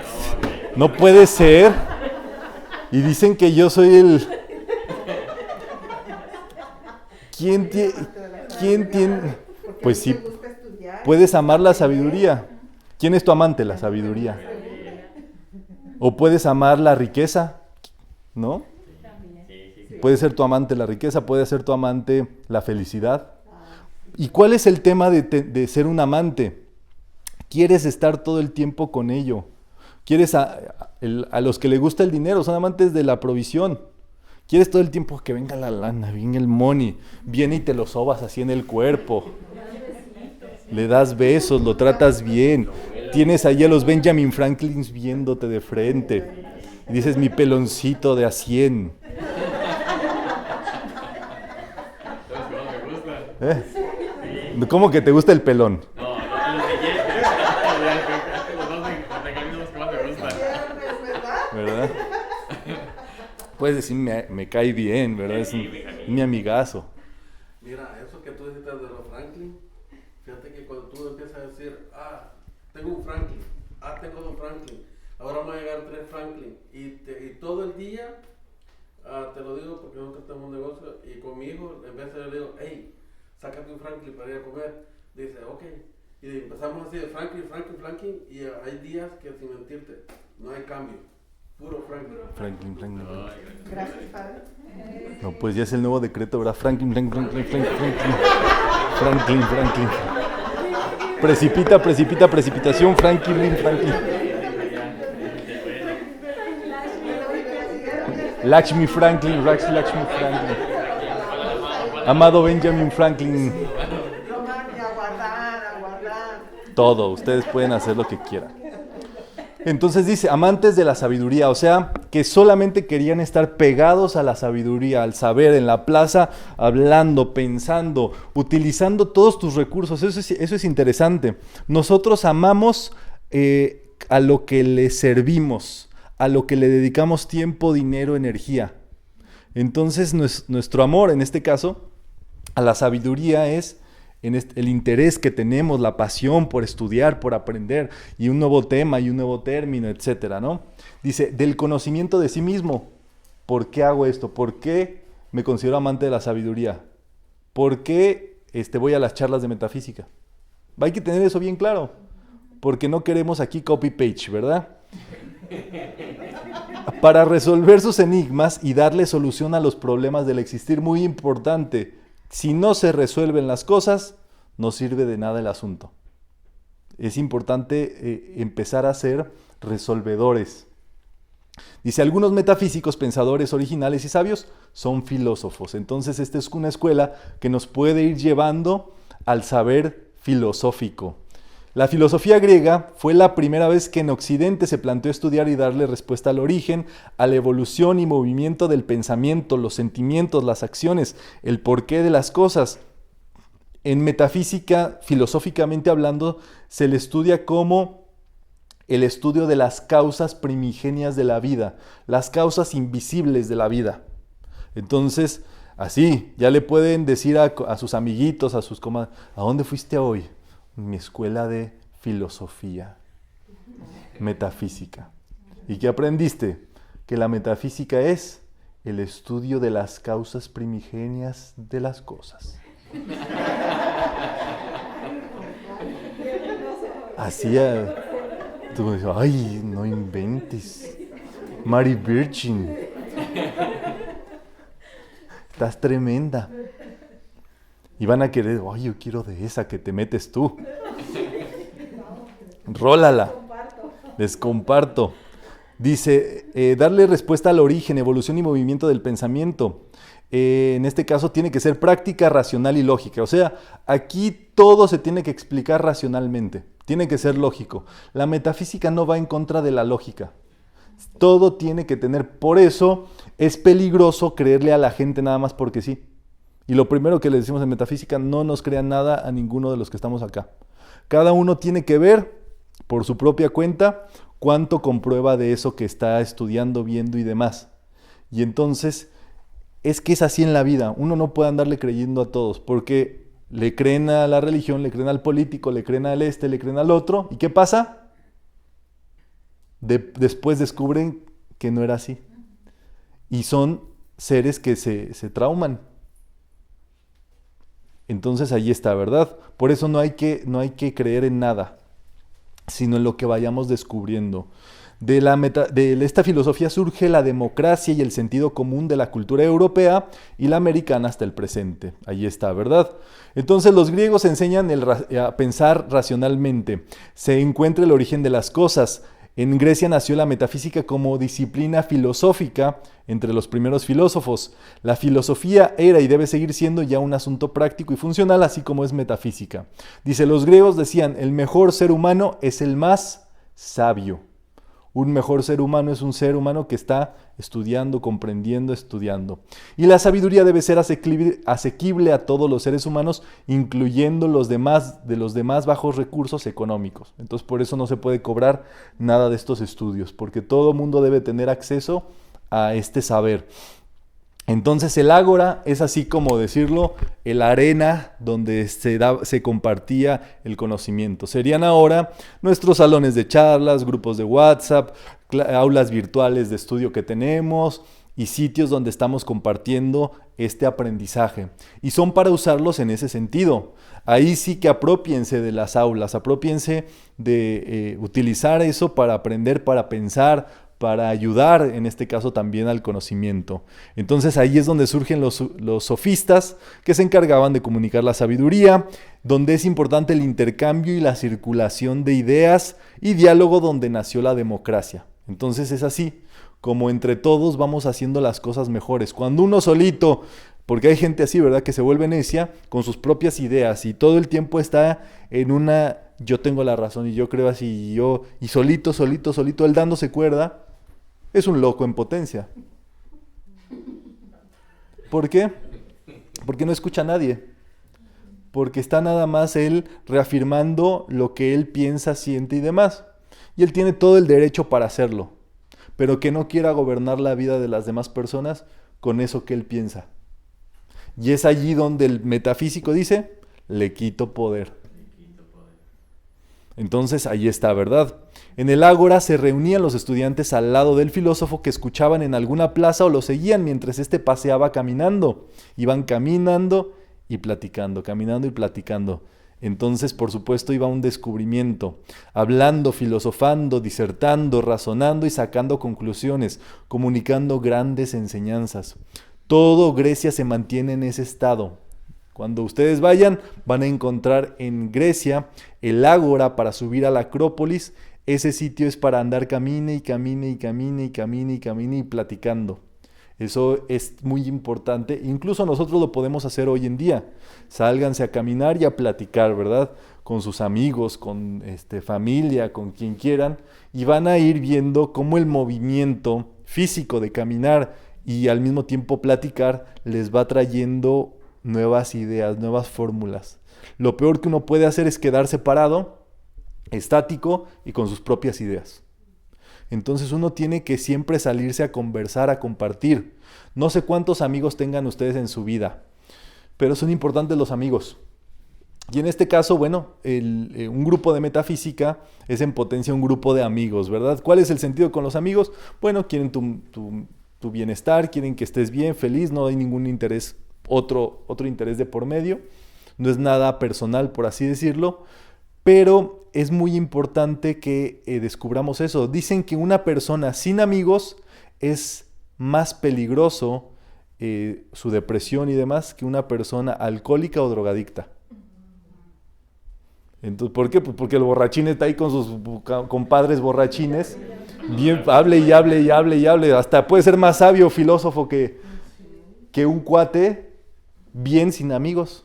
No puede ser. Y dicen que yo soy el... ¿Quién tiene? Pues sí, puedes amar la sabiduría. ¿Quién es tu amante? La sabiduría. O puedes amar la riqueza, ¿no? Puede ser tu amante la riqueza, puede ser tu amante la felicidad. ¿Y cuál es el tema de ser un amante? Quieres estar todo el tiempo con ello. Quieres a los que les gusta el dinero, son amantes de la provisión. Quieres todo el tiempo que venga la lana, venga el money, viene y te lo sobas así en el cuerpo. Le das besos, lo tratas bien. Tienes ahí a los Benjamin Franklins viéndote de frente. Y dices, mi peloncito de a 100. ¿Cómo que te gusta el pelón? No, los billetes. Los dos mecanismos que más me gustan. ¿Verdad? Puedes decir, me cae bien, ¿verdad? Es mi amigazo. Mira, eso que tú dijiste de los Franklin, fíjate que cuando tú empiezas a decir, tengo un Franklin, tengo dos Franklin, ahora van a llegar 3 Franklin. Y todo el día, te lo digo porque nosotros tenemos un negocio, y con mi hijo, en vez de le digo, hey, sácate un Franklin para ir a comer. Dice, ok. Y empezamos así de Franklin, y hay días que, sin mentirte, no hay cambio. Puro Franklin. Franklin. Gracias, padre. No, pues ya es el nuevo decreto, ¿verdad? Franklin. Precipitación, Franklin. Lakshmi Franklin. Amado Benjamin Franklin. Román, aguardar. Todo, ustedes pueden hacer lo que quieran. Entonces dice, amantes de la sabiduría, o sea, que solamente querían estar pegados a la sabiduría, al saber, en la plaza, hablando, pensando, utilizando todos tus recursos. Eso es interesante. Nosotros amamos a lo que le servimos, a lo que le dedicamos tiempo, dinero, energía. Entonces nuestro amor, en este caso, a la sabiduría es el interés que tenemos, la pasión por estudiar, por aprender, y un nuevo tema y un nuevo término, etcétera, ¿no? Dice, del conocimiento de sí mismo. ¿Por qué hago esto? ¿Por qué me considero amante de la sabiduría? ¿Por qué voy a las charlas de metafísica? Hay que tener eso bien claro, porque no queremos aquí copy-page, ¿verdad? Para resolver sus enigmas y darle solución a los problemas del existir, muy importante. Si no se resuelven las cosas, no sirve de nada el asunto. Es importante empezar a ser resolvedores. Dice, algunos metafísicos, pensadores originales y sabios son filósofos. Entonces, esta es una escuela que nos puede ir llevando al saber filosófico. La filosofía griega fue la primera vez que en Occidente se planteó estudiar y darle respuesta al origen, a la evolución y movimiento del pensamiento, los sentimientos, las acciones, el porqué de las cosas. En metafísica, filosóficamente hablando, se le estudia como el estudio de las causas primigenias de la vida, las causas invisibles de la vida. Entonces, así, ya le pueden decir a sus amiguitos, a sus comadres, ¿a dónde fuiste hoy? Mi escuela de filosofía, metafísica. ¿Y qué aprendiste? Que la metafísica es el estudio de las causas primigenias de las cosas. Así, tú dices, ay, no inventes. Mary Virgin. Estás tremenda. Y van a querer, ay, yo quiero de esa que te metes tú. Rólala. Les comparto. Dice, darle respuesta al origen, evolución y movimiento del pensamiento. En este caso tiene que ser práctica, racional y lógica. O sea, aquí todo se tiene que explicar racionalmente. Tiene que ser lógico. La metafísica no va en contra de la lógica. Todo tiene que tener. Por eso es peligroso creerle a la gente nada más porque sí. Y lo primero que les decimos en metafísica, no nos crean nada a ninguno de los que estamos acá. Cada uno tiene que ver por su propia cuenta cuánto comprueba de eso que está estudiando, viendo y demás. Y entonces, es que es así en la vida. Uno no puede andarle creyendo a todos, porque le creen a la religión, le creen al político, le creen al le creen al otro. ¿Y qué pasa? Después descubren que no era así. Y son seres que se trauman. Entonces ahí está, ¿verdad? Por eso no hay que creer en nada, sino en lo que vayamos descubriendo. De esta filosofía surge la democracia y el sentido común de la cultura europea y la americana hasta el presente. Ahí está, ¿verdad? Entonces los griegos enseñan a pensar racionalmente. Se encuentra el origen de las cosas. En Grecia nació la metafísica como disciplina filosófica entre los primeros filósofos. La filosofía era y debe seguir siendo ya un asunto práctico y funcional, así como es metafísica. Dice, los griegos decían, el mejor ser humano es el más sabio. Un mejor ser humano es un ser humano que está estudiando, comprendiendo, estudiando. Y la sabiduría debe ser asequible a todos los seres humanos, incluyendo los demás bajos recursos económicos. Entonces, por eso no se puede cobrar nada de estos estudios, porque todo mundo debe tener acceso a este saber. Entonces el ágora es así como decirlo, el arena donde se compartía el conocimiento. Serían ahora nuestros salones de charlas, grupos de WhatsApp, aulas virtuales de estudio que tenemos y sitios donde estamos compartiendo este aprendizaje. Y son para usarlos en ese sentido. Ahí sí que apropiense de las aulas, apropiense de utilizar eso para aprender, para pensar, para ayudar en este caso también al conocimiento. Entonces ahí es donde surgen los sofistas que se encargaban de comunicar la sabiduría, donde es importante el intercambio y la circulación de ideas y diálogo, donde nació la democracia. Entonces es así, como entre todos vamos haciendo las cosas mejores. Cuando uno solito, porque hay gente así, ¿verdad?, que se vuelve necia con sus propias ideas y todo el tiempo está en una yo tengo la razón y yo creo así y solito, él dándose cuerda, es un loco en potencia. ¿Por qué? Porque no escucha a nadie. Porque está nada más él reafirmando lo que él piensa, siente y demás. Y él tiene todo el derecho para hacerlo. Pero que no quiera gobernar la vida de las demás personas con eso que él piensa. Y es allí donde el metafísico dice, le quito poder. Entonces ahí está, ¿verdad? En el ágora se reunían los estudiantes al lado del filósofo que escuchaban en alguna plaza o lo seguían mientras éste paseaba caminando. Iban caminando y platicando, caminando y platicando. Entonces, por supuesto, iba un descubrimiento, hablando, filosofando, disertando, razonando y sacando conclusiones, comunicando grandes enseñanzas. Todo Grecia se mantiene en ese estado. Cuando ustedes vayan, van a encontrar en Grecia el ágora para subir a la Acrópolis. Ese sitio es para andar camine y platicando. Eso es muy importante. Incluso nosotros lo podemos hacer hoy en día. Sálganse a caminar y a platicar, ¿verdad? Con sus amigos, con familia, con quien quieran. Y van a ir viendo cómo el movimiento físico de caminar y al mismo tiempo platicar les va trayendo nuevas ideas, nuevas fórmulas. Lo peor que uno puede hacer es quedarse parado, estático y con sus propias ideas. Entonces uno tiene que siempre salirse a conversar, a compartir. No sé cuántos amigos tengan ustedes en su vida, pero son importantes los amigos. Y en este caso, bueno, un grupo de metafísica es en potencia un grupo de amigos, ¿verdad? ¿Cuál es el sentido con los amigos? Bueno, quieren tu bienestar, quieren que estés bien, feliz, no hay ningún interés, otro interés de por medio. No es nada personal, por así decirlo, pero es muy importante que descubramos eso. Dicen que una persona sin amigos es más peligroso su depresión y demás que una persona alcohólica o drogadicta. Entonces, ¿por qué? Pues porque el borrachín está ahí con sus compadres borrachines, bien, hable, hasta puede ser más sabio filósofo que un cuate bien sin amigos.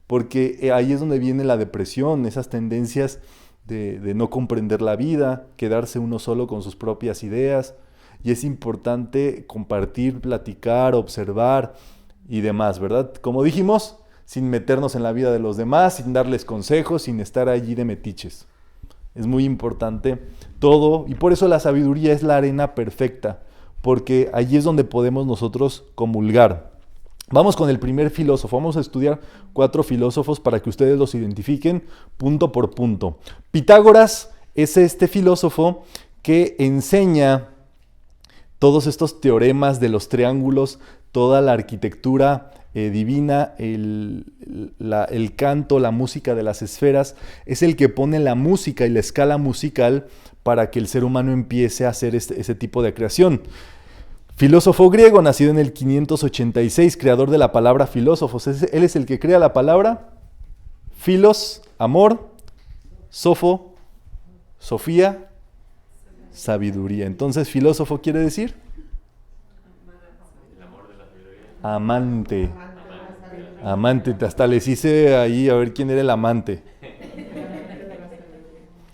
Porque ahí es donde viene la depresión, esas tendencias de no comprender la vida, quedarse uno solo con sus propias ideas. Y es importante compartir, platicar, observar y demás, ¿verdad? Como dijimos, sin meternos en la vida de los demás, sin darles consejos, sin estar allí de metiches. Es muy importante todo, y por eso la sabiduría es la arena perfecta, porque allí es donde podemos nosotros comulgar. Vamos con el primer filósofo. Vamos a estudiar 4 filósofos para que ustedes los identifiquen punto por punto. Pitágoras es este filósofo que enseña todos estos teoremas de los triángulos, toda la arquitectura divina, el canto, la música de las esferas. Es el que pone la música y la escala musical para que el ser humano empiece a hacer ese tipo de creación. Filósofo griego, nacido en el 586, creador de la palabra filósofos. Él es el que crea la palabra filos, amor, sofo, sofía, sabiduría. Entonces, filósofo quiere decir amante. Amante, hasta les hice ahí a ver quién era el amante.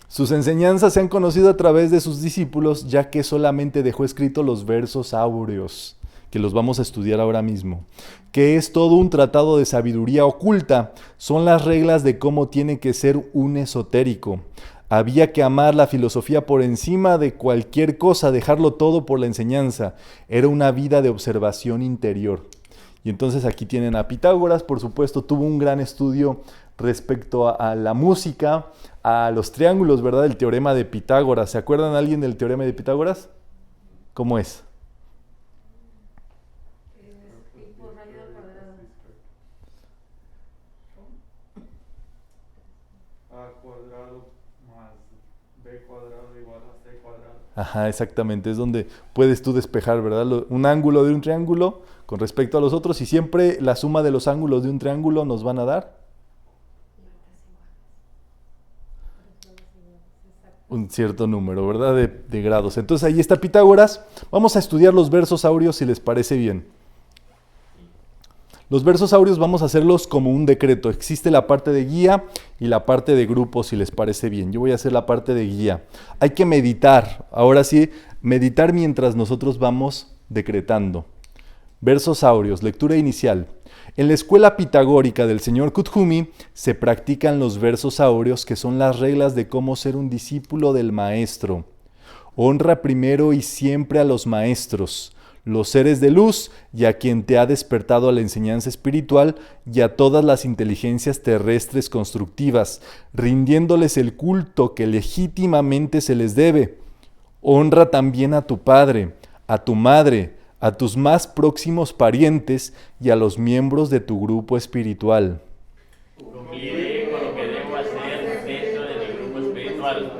Sus enseñanzas se han conocido a través de sus discípulos, ya que solamente dejó escrito los versos áureos, que los vamos a estudiar ahora mismo, que es todo un tratado de sabiduría oculta. Son las reglas de cómo tiene que ser un esotérico. Había que amar la filosofía por encima de cualquier cosa, dejarlo todo por la enseñanza. Era una vida de observación interior. Y entonces aquí tienen a Pitágoras, por supuesto, tuvo un gran estudio respecto a la música, a los triángulos, ¿verdad? El teorema de Pitágoras. ¿Se acuerdan alguien del teorema de Pitágoras? ¿Cómo es? Pi por raíz al cuadrado. A cuadrado más b cuadrado igual a c cuadrado. Ajá, exactamente. Es donde puedes tú despejar, ¿verdad? Un ángulo de un triángulo con respecto a los otros, y siempre la suma de los ángulos de un triángulo nos van a dar un cierto número, ¿verdad? De grados. Entonces ahí está Pitágoras. Vamos a estudiar los versos áureos si les parece bien. Los versos áureos vamos a hacerlos como un decreto. Existe la parte de guía y la parte de grupo, si les parece bien. Yo voy a hacer la parte de guía. Hay que meditar. Ahora sí, meditar mientras nosotros vamos decretando. Versos áureos, lectura inicial. En la escuela pitagórica del señor Kuthumi se practican los versos áureos, que son las reglas de cómo ser un discípulo del maestro. Honra primero y siempre a los maestros, los seres de luz y a quien te ha despertado a la enseñanza espiritual y a todas las inteligencias terrestres constructivas, rindiéndoles el culto que legítimamente se les debe. Honra también a tu padre, a tu madre, a tus más próximos parientes y a los miembros de tu grupo espiritual. Cumpliré con lo que debo hacer dentro de mi grupo espiritual.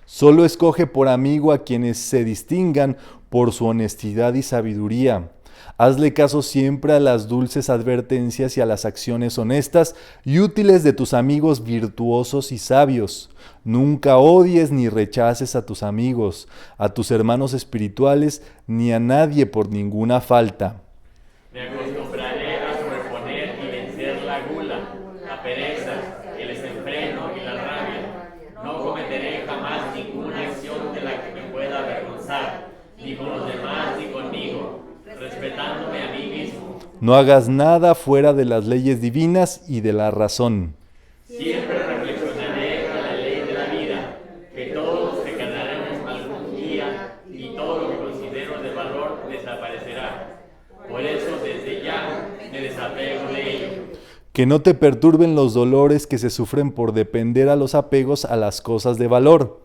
Solo escoge por amigo a quienes se distingan por su honestidad y sabiduría. Hazle caso siempre a las dulces advertencias y a las acciones honestas y útiles de tus amigos virtuosos y sabios. Nunca odies ni rechaces a tus amigos, a tus hermanos espirituales, ni a nadie por ninguna falta. Me acostumbraré a sobreponer y vencer la gula, la pereza, el desenfreno y la rabia. No cometeré jamás ninguna acción de la que me pueda avergonzar, ni con los demás ni conmigo, respetándome a mí mismo. No hagas nada fuera de las leyes divinas y de la razón. Siempre reflexionaré en la ley de la vida, que todos recargaremos algún día y todo lo que considero de valor desaparecerá. Por eso desde ya me desapego de ello. Que no te perturben los dolores que se sufren por depender a los apegos a las cosas de valor.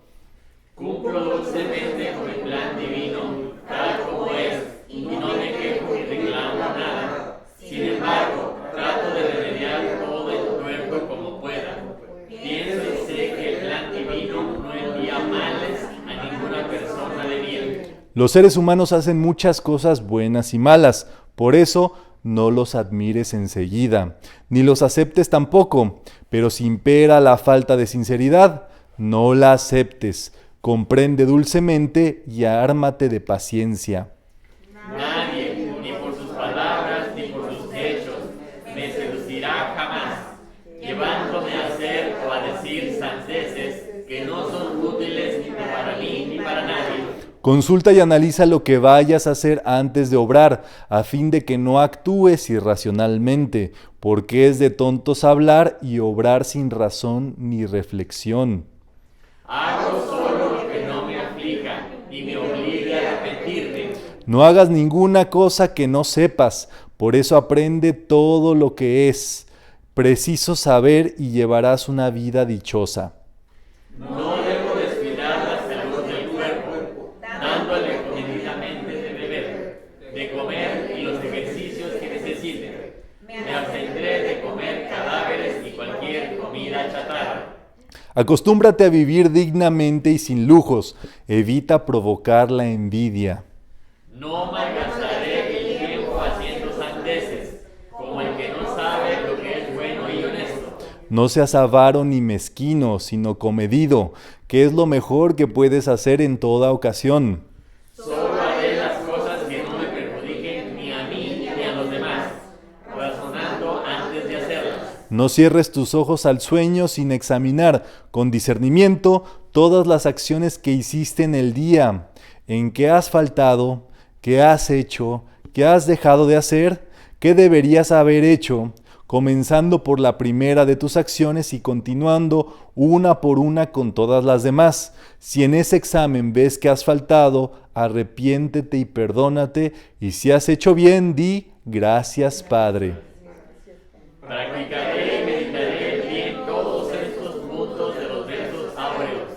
Cumplo dulcemente con el plan divino, tal como es, y no me quejo ni reclamo nada. Sin embargo, trato de remediar todo el tuerto como pueda. Pienso y sé que el plan divino no envía males a ninguna persona de bien. Los seres humanos hacen muchas cosas buenas y malas, por eso no los admires enseguida, ni los aceptes tampoco, pero si impera la falta de sinceridad, no la aceptes. Comprende dulcemente y ármate de paciencia. Nadie, ni por sus palabras ni por sus hechos, me seducirá jamás, llevándome a hacer o a decir sandeces que no son útiles ni para mí ni para nadie. Consulta y analiza lo que vayas a hacer antes de obrar, a fin de que no actúes irracionalmente, porque es de tontos hablar y obrar sin razón ni reflexión. Hago solo lo que no me aflija y me obligue a arrepentirme. No hagas ninguna cosa que no sepas, por eso aprende todo lo que es preciso saber y llevarás una vida dichosa. No debo descuidar la salud del cuerpo, dándole comedidamente de beber, de comer y los ejercicios que necesite. Me abstendré de comer cadáveres y cualquier comida chatarra. Acostúmbrate a vivir dignamente y sin lujos. Evita provocar la envidia. No malgastaré el tiempo haciendo sandeces, como el que no sabe lo que es bueno y honesto. No seas avaro ni mezquino, sino comedido, que es lo mejor que puedes hacer en toda ocasión. Solo haré las cosas que no me perjudiquen ni a mí ni a los demás, razonando antes de hacerlas. No cierres tus ojos al sueño sin examinar con discernimiento todas las acciones que hiciste en el día, en qué has faltado, qué has hecho, qué has dejado de hacer, qué deberías haber hecho, comenzando por la primera de tus acciones y continuando una por una con todas las demás. Si en ese examen ves que has faltado, arrepiéntete y perdónate, y si has hecho bien, di gracias, Padre. Practicaré y meditaré bien todos estos puntos de los versos áureos.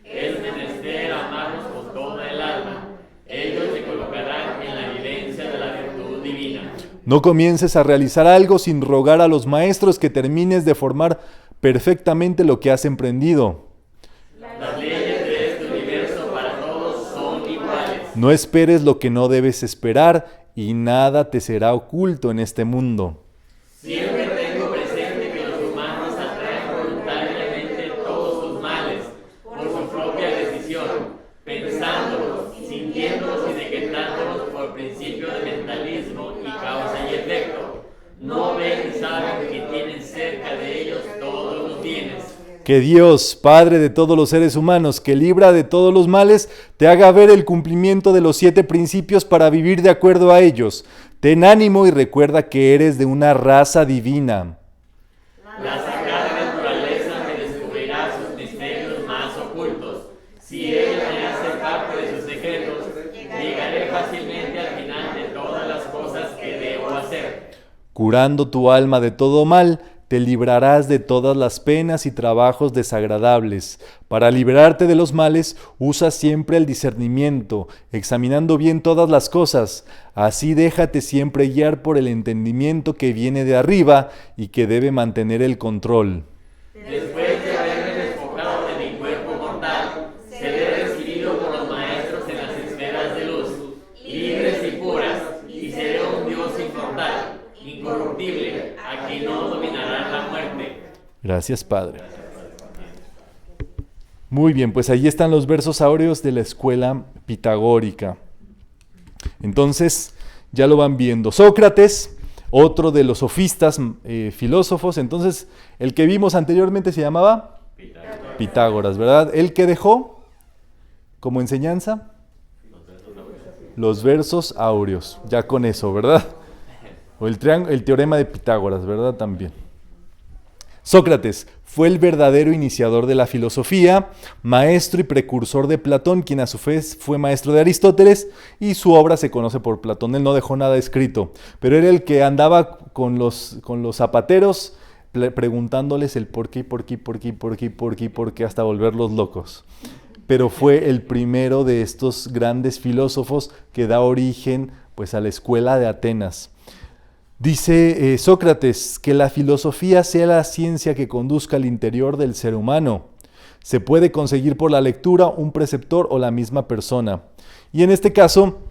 Es menester amarlos con toda el alma. Ellos te colocarán en la evidencia de la virtud divina. No comiences a realizar algo sin rogar a los maestros que termines de formar perfectamente lo que has emprendido. Las leyes de este universo para todos son iguales. No esperes lo que no debes esperar y nada te será oculto en este mundo. Siempre tengo presente que los humanos atraen voluntariamente todos sus males por su propia decisión, pensándolos, sintiéndolos y decretándolos por principio de mentalismo y causa y efecto. No ven y saben que tienen cerca de ellos todos los bienes. Que Dios, Padre de todos los seres humanos, que libra de todos los males, te haga ver el cumplimiento de los 7 principios para vivir de acuerdo a ellos. Ten ánimo y recuerda que eres de una raza divina. La sagrada naturaleza me descubrirá sus misterios más ocultos. Si ella me hace parte de sus secretos, llegaré fácilmente al final de todas las cosas que debo hacer. Curando tu alma de todo mal, te librarás de todas las penas y trabajos desagradables. Para liberarte de los males, usa siempre el discernimiento, examinando bien todas las cosas. Así déjate siempre guiar por el entendimiento que viene de arriba y que debe mantener el control. Después de haberme despojado de mi cuerpo mortal, seré recibido por los maestros en las esferas de luz, libres y puras, y seré un Dios inmortal, incorruptible, a quien no dominará la muerte. Gracias, Padre. Muy bien, pues ahí están los versos áureos de la escuela pitagórica. Entonces, ya lo van viendo. Sócrates, otro de los sofistas filósofos. Entonces, el que vimos anteriormente se llamaba Pitágoras, ¿verdad? ¿El que dejó como enseñanza? Los versos áureos. Ya con eso, ¿verdad? O el teorema de Pitágoras, ¿verdad? También. Sócrates fue el verdadero iniciador de la filosofía, maestro y precursor de Platón, quien a su vez fue maestro de Aristóteles, y su obra se conoce por Platón. Él no dejó nada escrito, pero era el que andaba con los zapateros preguntándoles el por qué, hasta volverlos locos. Pero fue el primero de estos grandes filósofos que da origen pues, a la escuela de Atenas. Dice Sócrates que la filosofía sea la ciencia que conduzca al interior del ser humano. Se puede conseguir por la lectura, un preceptor o la misma persona. Y en este caso,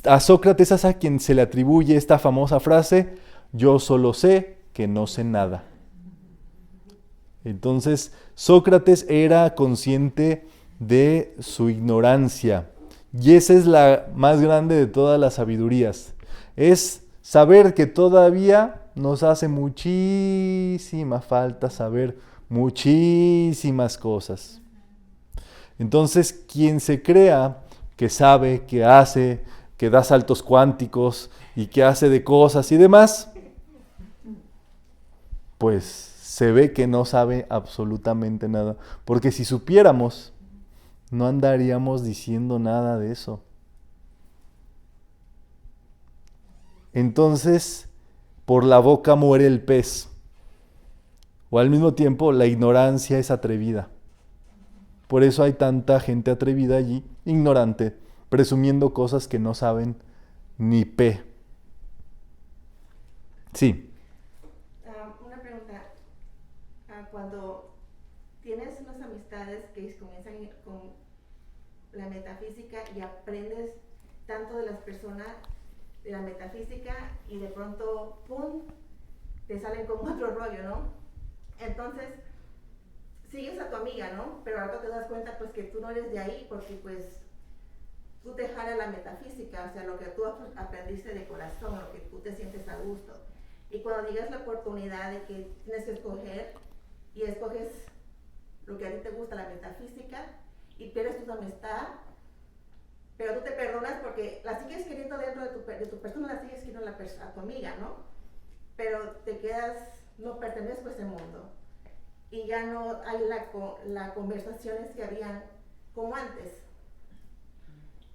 a Sócrates es a quien se le atribuye esta famosa frase: yo solo sé que no sé nada. Entonces, Sócrates era consciente de su ignorancia. Y esa es la más grande de todas las sabidurías. Es saber que todavía nos hace muchísima falta saber muchísimas cosas. Entonces, quien se crea que sabe, que hace, que da saltos cuánticos y que hace de cosas y demás, pues se ve que no sabe absolutamente nada. Porque si supiéramos, no andaríamos diciendo nada de eso. Entonces, por la boca muere el pez. O al mismo tiempo, la ignorancia es atrevida. Por eso hay tanta gente atrevida allí, ignorante, presumiendo cosas que no saben ni pe. Sí. Una pregunta. Cuando tienes unas amistades que comienzan con la metafísica y aprendes tanto de las personas de la metafísica y de pronto, ¡pum!, te salen con otro rollo, ¿no? Entonces, sigues a tu amiga, ¿no? Pero ahora te das cuenta pues que tú no eres de ahí porque pues tú te jala la metafísica, o sea, lo que tú aprendiste de corazón, lo que tú te sientes a gusto. Y cuando llegas la oportunidad de que tienes que escoger y escoges lo que a ti te gusta, la metafísica, y pierdes tu amistad, pero tú te perdonas porque la sigues queriendo dentro de tu persona, la sigues queriendo a tu amiga, ¿no? pero te quedas, no pertenezco a ese mundo. Y ya no hay las conversaciones que habían como antes.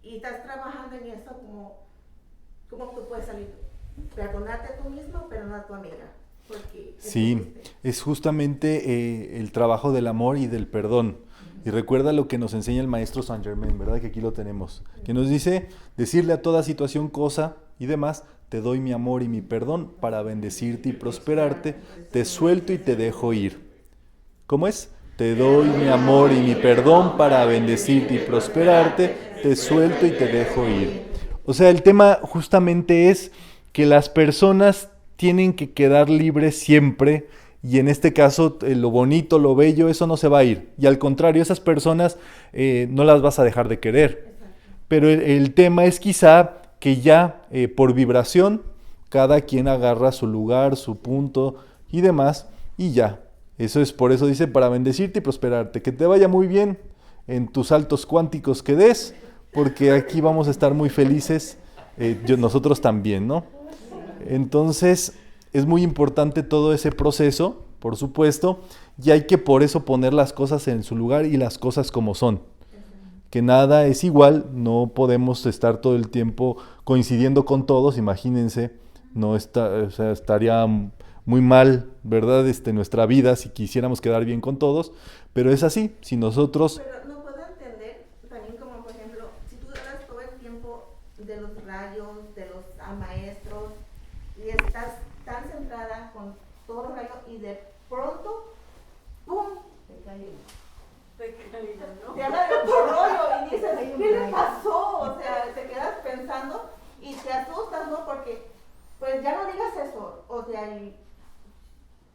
Y estás trabajando en eso como tú puedes salir. Perdonarte a tú mismo, pero no a tu amiga. Porque Sí, es justamente el trabajo del amor y del perdón. Y recuerda lo que nos enseña el maestro Saint Germain, ¿verdad? Que aquí lo tenemos. Que nos dice, decirle a toda situación, cosa y demás, te doy mi amor y mi perdón para bendecirte y prosperarte, te suelto y te dejo ir. ¿Cómo es? Te doy mi amor y mi perdón para bendecirte y prosperarte, te suelto y te dejo ir. O sea, el tema justamente es que las personas tienen que quedar libres siempre, y en este caso lo bonito, lo bello, eso no se va a ir. Y al contrario, esas personas no las vas a dejar de querer. Pero el tema es quizá que ya por vibración, cada quien agarra su lugar, su punto y demás, y ya. Eso es, por eso dice, para bendecirte y prosperarte. Que te vaya muy bien en tus saltos cuánticos que des, porque aquí vamos a estar muy felices, nosotros también, ¿no? Entonces, es muy importante todo ese proceso, por supuesto, y hay que por eso poner las cosas en su lugar y las cosas como son. Que nada es igual, no podemos estar todo el tiempo coincidiendo con todos, imagínense, o sea, estaría muy mal, ¿verdad? Nuestra vida si quisiéramos quedar bien con todos, pero es así, si nosotros... Pero no puedo entender también como, por ejemplo, si tú hablas todo el tiempo de los rayos, de los maestros, y estás tan centrada con todos los rayos y de pronto, ¡pum! Te habla de otro rollo y dices, ¿qué le pasó? O sea, te quedas pensando y te asustas, ¿no? Porque, pues ya no digas eso, o sea, y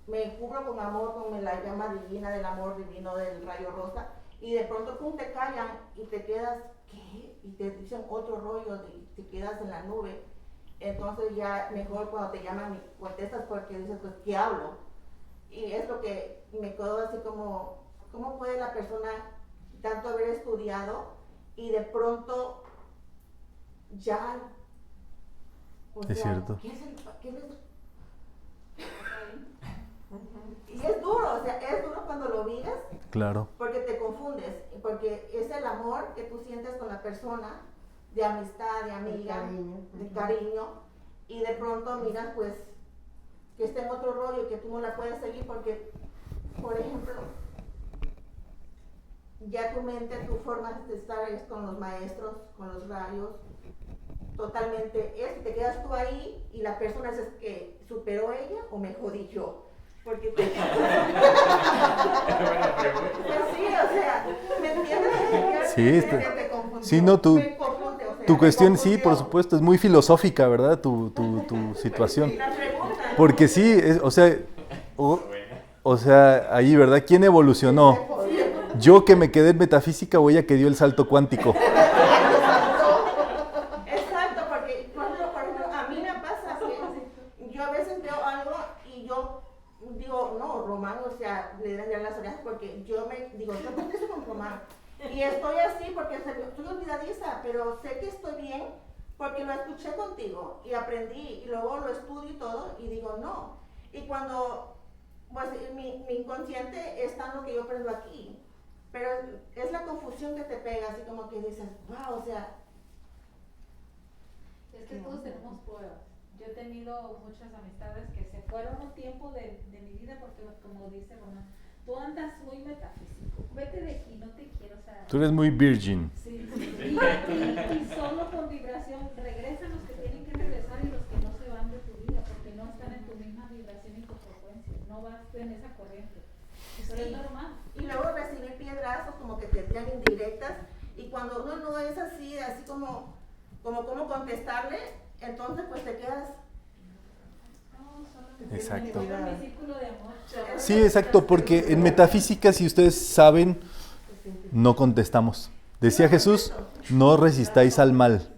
me cubro con amor, con la llama divina, del amor divino, del rayo rosa, y de pronto, pum, te callan y te quedas, ¿qué? Y te dicen otro rollo y te quedas en la nube. Entonces ya mejor cuando te llaman y contestas porque dices, pues, ¿qué hablo? Y es lo que me quedo así como, ¿cómo puede la persona tanto haber estudiado y de pronto ya... O Es cierto. ¿qué es y es duro, o sea, es duro cuando lo vives. Claro. Porque te confundes, porque es el amor que tú sientes con la persona, de amistad, de amiga, de cariño, y de pronto miras pues que está en otro rollo, que tú no la puedes seguir porque, por ejemplo, ya tu mente, tu forma de estar es con los maestros, con los rayos, totalmente es, te quedas tú ahí y la persona es que superó ella o me jodí yo. Porque pues sí, o sea, ¿me entiendes? Sí, no, tu cuestión, sí, por supuesto, es muy filosófica, ¿verdad? Tu situación. Porque sí, o sea, ahí, ¿verdad? ¿Quién evolucionó? ¿Yo que me quedé en metafísica o ella que dio el salto cuántico? Exacto, porque por ejemplo, a mí me pasa que yo a veces veo algo y yo digo, no, Román, o sea, le dan ya las orejas porque yo me digo, yo contesto con Román. Y estoy así porque estoy olvidadiza, pero sé que estoy bien porque lo escuché contigo y aprendí y luego lo estudio y todo y digo, no. Y cuando, pues mi inconsciente está en lo que yo aprendo aquí, pero es la confusión que te pega, así como que dices, wow, o sea. Es que todos tenemos pruebas. Yo he tenido muchas amistades que se fueron un tiempo de mi vida porque, como dice Román, tú andas muy metafísico, vete de aquí, no te quiero, o sea... Tú eres muy virgin. Sí. Y solo con vibración regresan los que tienen que regresar y los que no se van de tu vida porque no están en tu misma vibración y tu frecuencia, no vas en esa corriente. Eso es normal. Y luego recibir piedrazos como que te tiran indirectas y cuando uno no es así como cómo contestarle, entonces pues te quedas... Exacto. Mi círculo de amor. Sí, exacto, porque en metafísica, si ustedes saben, no contestamos. Decía Jesús, no resistáis al mal.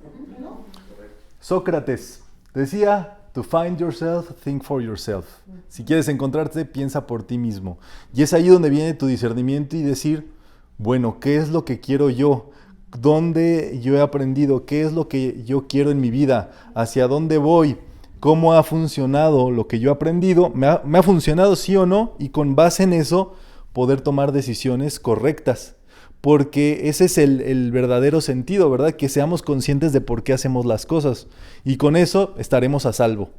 Sócrates decía, to find yourself, think for yourself. Si quieres encontrarte, piensa por ti mismo. Y es ahí donde viene tu discernimiento y decir, bueno, ¿qué es lo que quiero yo? ¿Dónde yo he aprendido? ¿Qué es lo que yo quiero en mi vida? ¿Hacia dónde voy? cómo ha funcionado lo que yo he aprendido, me ha funcionado sí o no, y con base en eso poder tomar decisiones correctas. Porque ese es el verdadero sentido, ¿verdad? Que seamos conscientes de por qué hacemos las cosas. Y con eso estaremos a salvo.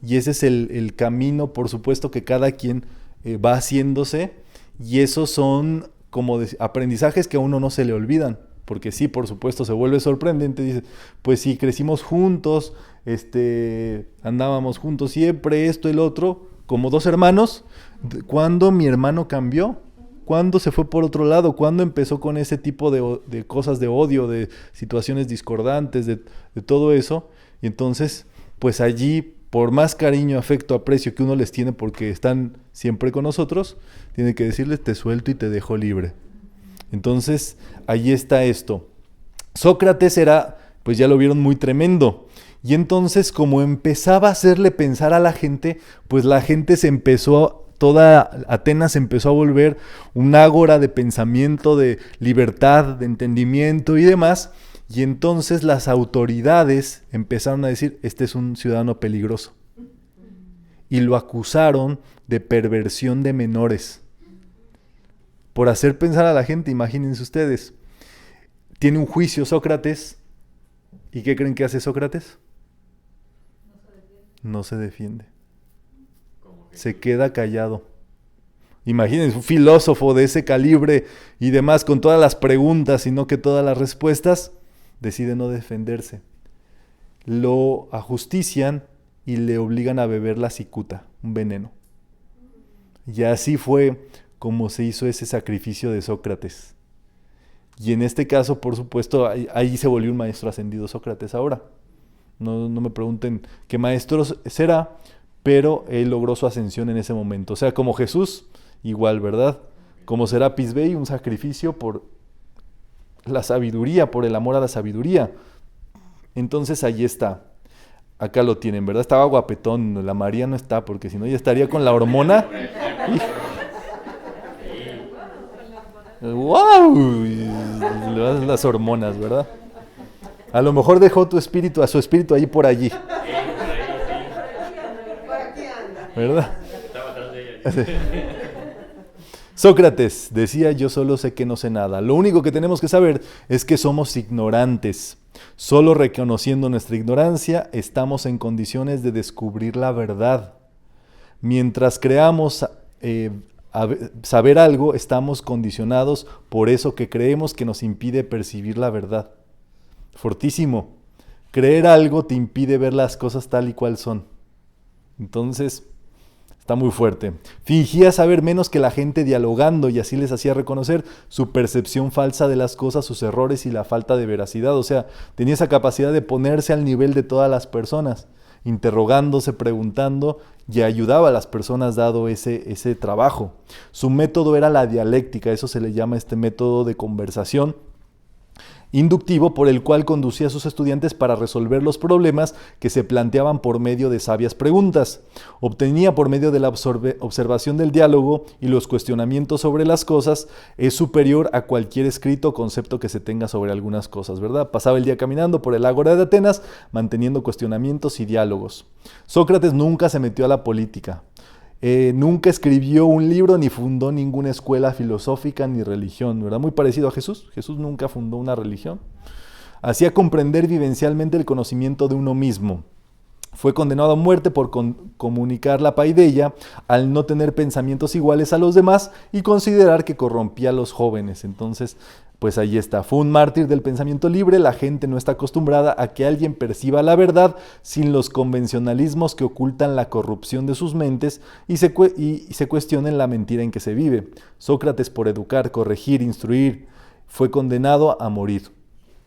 Y ese es el camino, por supuesto, que cada quien va haciéndose. Y esos son como aprendizajes que a uno no se le olvidan. Porque sí, por supuesto, se vuelve sorprendente. Dice, pues sí, crecimos juntos, andábamos juntos siempre, esto y lo otro, como dos hermanos. ¿Cuándo mi hermano cambió? ¿Cuándo se fue por otro lado? ¿Cuándo empezó con ese tipo de cosas de odio, de situaciones discordantes, de todo eso? Y entonces, pues allí, por más cariño, afecto, aprecio que uno les tiene porque están siempre con nosotros, tiene que decirles, te suelto y te dejo libre. Entonces, ahí está esto. Sócrates era, pues ya lo vieron, muy tremendo. Y entonces, como empezaba a hacerle pensar a la gente, pues la gente se empezó, toda Atenas se empezó a volver un ágora de pensamiento, de libertad, de entendimiento y demás. Y entonces las autoridades empezaron a decir, este es un ciudadano peligroso. Y lo acusaron de perversión de menores. Por hacer pensar a la gente, imagínense ustedes. Tiene un juicio Sócrates. ¿Y qué creen que hace Sócrates? No se defiende. Se queda callado. Imagínense, un filósofo de ese calibre y demás, con todas las preguntas y no que todas las respuestas, decide no defenderse. Lo ajustician y le obligan a beber la cicuta, un veneno. Y así fue como se hizo ese sacrificio de Sócrates. Y en este caso, por supuesto, ahí se volvió un maestro ascendido Sócrates ahora. No me pregunten qué maestro será, pero él logró su ascensión en ese momento. O sea, como Jesús, igual, ¿verdad? Como Serapis Bey, un sacrificio por la sabiduría, por el amor a la sabiduría. Entonces ahí está. Acá lo tienen, ¿verdad? Estaba guapetón, la María no está, porque si no ya estaría con la hormona. ¡Wow! Las hormonas, ¿verdad? A lo mejor dejó a su espíritu ahí por allí. Por aquí anda. ¿Verdad? Sócrates decía, yo solo sé que no sé nada. Lo único que tenemos que saber es que somos ignorantes. Solo reconociendo nuestra ignorancia estamos en condiciones de descubrir la verdad. Mientras creamos saber algo, estamos condicionados por eso que creemos que nos impide percibir la verdad. Fortísimo. Creer algo te impide ver las cosas tal y cual son. Entonces, está muy fuerte. Fingía saber menos que la gente dialogando y así les hacía reconocer su percepción falsa de las cosas, sus errores y la falta de veracidad. O sea, tenía esa capacidad de ponerse al nivel de todas las personas, interrogándose, preguntando, y ayudaba a las personas dado ese trabajo. Su método era la dialéctica, eso se le llama este método de conversación inductivo por el cual conducía a sus estudiantes para resolver los problemas que se planteaban por medio de sabias preguntas. Obtenía por medio de la observación del diálogo y los cuestionamientos sobre las cosas, es superior a cualquier escrito o concepto que se tenga sobre algunas cosas, ¿verdad? Pasaba el día caminando por el ágora de Atenas, manteniendo cuestionamientos y diálogos. Sócrates nunca se metió a la política. Nunca escribió un libro ni fundó ninguna escuela filosófica ni religión, ¿verdad? Muy parecido a Jesús. Jesús nunca fundó una religión. Hacía comprender vivencialmente el conocimiento de uno mismo. Fue condenado a muerte por comunicar la paideia al no tener pensamientos iguales a los demás y considerar que corrompía a los jóvenes. Entonces, pues ahí está. Fue un mártir del pensamiento libre. La gente no está acostumbrada a que alguien perciba la verdad sin los convencionalismos que ocultan la corrupción de sus mentes y se cuestionen la mentira en que se vive. Sócrates, por educar, corregir, instruir, fue condenado a morir.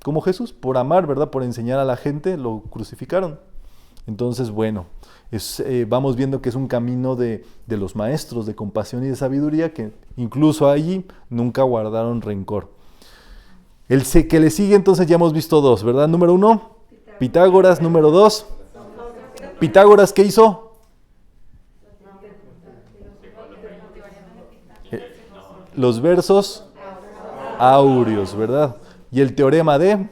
Como Jesús, por amar, ¿verdad? Por enseñar a la gente, lo crucificaron. Entonces, bueno, vamos viendo que es un camino de los maestros de compasión y de sabiduría que incluso allí nunca guardaron rencor. El que le sigue, entonces ya hemos visto dos, ¿verdad? Número 1, Pitágoras. Número 2, Pitágoras, ¿qué hizo? Los versos áureos, ¿verdad? Y el teorema de...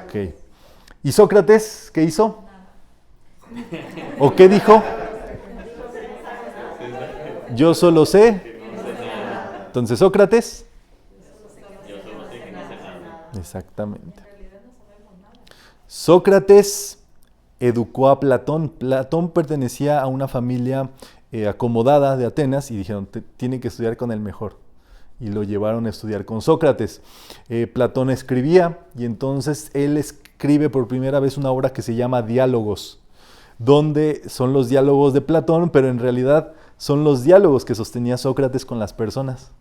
Ok. ¿Y Sócrates, qué hizo? ¿O qué dijo? Yo solo sé. Entonces Sócrates. Yo solo sé que no sé nada. Exactamente. Sócrates educó a Platón. Platón pertenecía a una familia acomodada de Atenas y dijeron, tiene que estudiar con el mejor. Y lo llevaron a estudiar con Sócrates. Platón escribía y entonces él escribe por primera vez una obra que se llama Diálogos, donde son los diálogos de Platón, pero en realidad son los diálogos que sostenía Sócrates con las personas.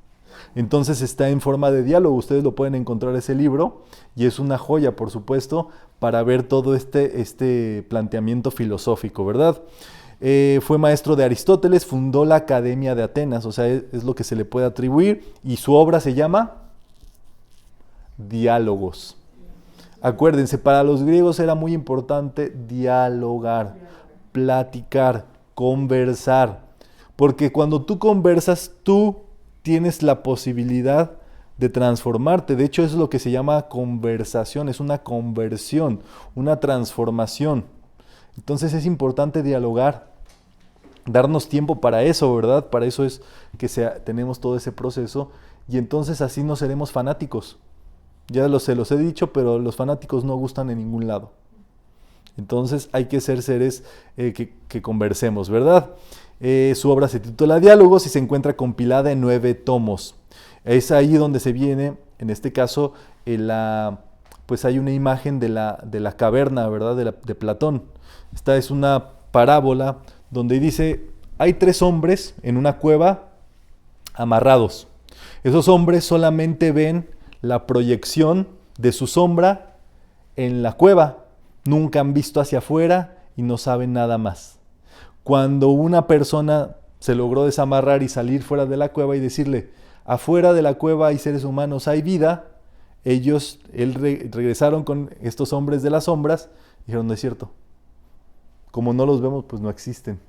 Entonces está en forma de diálogo, ustedes lo pueden encontrar ese libro y es una joya, por supuesto, para ver todo este planteamiento filosófico, ¿verdad? Fue maestro de Aristóteles, fundó la Academia de Atenas, o sea, es lo que se le puede atribuir, y su obra se llama Diálogos. Acuérdense, para los griegos era muy importante dialogar, platicar, conversar, porque cuando tú conversas, tú tienes la posibilidad de transformarte. De hecho, eso es lo que se llama conversación, es una conversión, una transformación. Entonces es importante dialogar, darnos tiempo para eso, ¿verdad? Para eso es que tenemos todo ese proceso y entonces así no seremos fanáticos. Ya se los he dicho, pero los fanáticos no gustan en ningún lado. Entonces hay que ser seres que conversemos, ¿verdad? Su obra se titula Diálogos y se encuentra compilada en 9 tomos. Es ahí donde se viene, en este caso, pues hay una imagen de la caverna, ¿verdad? De Platón. Esta es una parábola donde dice, hay 3 hombres en una cueva amarrados. Esos hombres solamente ven la proyección de su sombra en la cueva. Nunca han visto hacia afuera y no saben nada más. Cuando una persona se logró desamarrar y salir fuera de la cueva y decirle, afuera de la cueva hay seres humanos, hay vida, regresaron con estos hombres de las sombras y dijeron, no es cierto. Como no los vemos, pues no existen.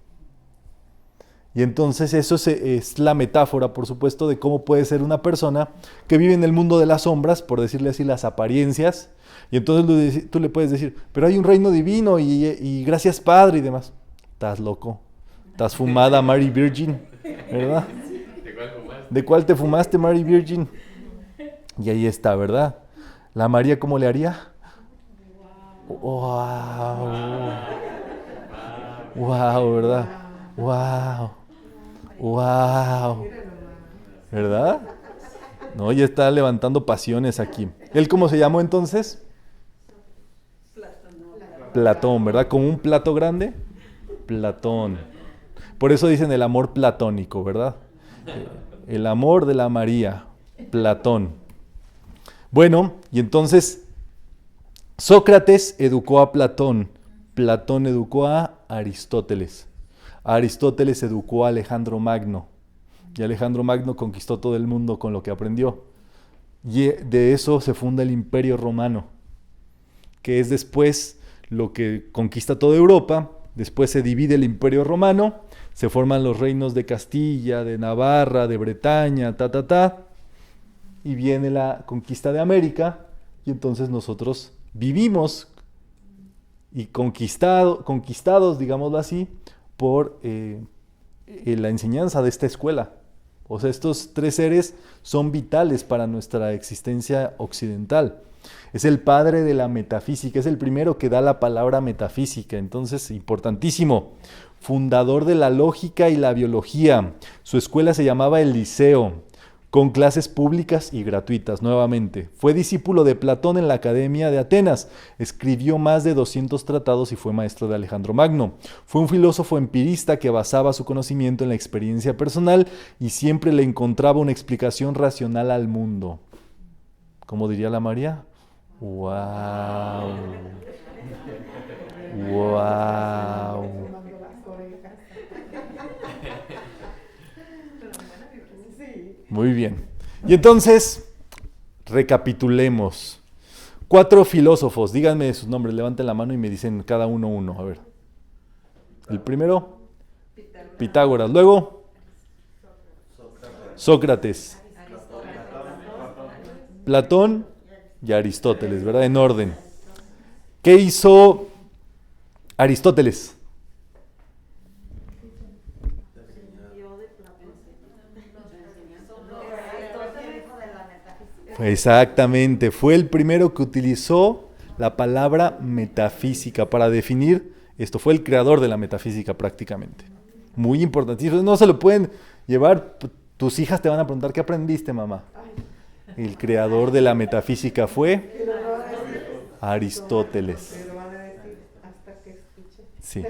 Y entonces eso es la metáfora, por supuesto, de cómo puede ser una persona que vive en el mundo de las sombras, por decirle así, las apariencias. Y entonces tú le puedes decir, pero hay un reino divino y gracias Padre y demás. Estás loco, estás fumada Mary Virgin, ¿verdad? ¿De cuál fumaste? ¿De cuál te fumaste Mary Virgin? Y ahí está, ¿verdad? ¿La María cómo le haría? ¡Wow! ¡Wow! ¿Verdad? ¡Wow! ¡Wow! ¿Verdad? No, ya está levantando pasiones aquí. ¿Él cómo se llamó entonces? Platón, ¿verdad? Como un plato grande. Platón. Por eso dicen el amor platónico, ¿verdad? El amor de la María. Platón. Bueno, y entonces Sócrates educó a Platón. Platón educó a Aristóteles. Aristóteles educó a Alejandro Magno. Y Alejandro Magno conquistó todo el mundo con lo que aprendió. Y de eso se funda el Imperio Romano, que es después lo que conquista toda Europa. Después se divide el Imperio Romano, se forman los reinos de Castilla, de Navarra, de Bretaña, y viene la conquista de América, y entonces nosotros vivimos y conquistados, digámoslo así, por la enseñanza de esta escuela. O sea, estos 3 seres son vitales para nuestra existencia occidental. Es el padre de la metafísica, es el primero que da la palabra metafísica, entonces importantísimo. Fundador de la lógica y la biología. Su escuela se llamaba el Liceo, con clases públicas y gratuitas nuevamente. Fue discípulo de Platón en la Academia de Atenas. Escribió más de 200 tratados y fue maestro de Alejandro Magno. Fue un filósofo empirista que basaba su conocimiento en la experiencia personal y siempre le encontraba una explicación racional al mundo. ¿Cómo diría la María? ¡Wow! ¡Wow! Muy bien. Y entonces, recapitulemos. 4 filósofos, díganme sus nombres, levanten la mano y me dicen cada uno. A ver. El primero, Pitágoras. Luego, Sócrates. Platón y Aristóteles, ¿verdad? En orden. ¿Qué hizo Aristóteles? Exactamente, fue el primero que utilizó la palabra metafísica para definir esto. Fue el creador de la metafísica prácticamente. Muy importantísimo. No se lo pueden llevar. Tus hijas te van a preguntar, ¿qué aprendiste, mamá? El creador de la metafísica fue Pero no van a decir, Aristóteles. pero van a decir hasta que escuche. Sí.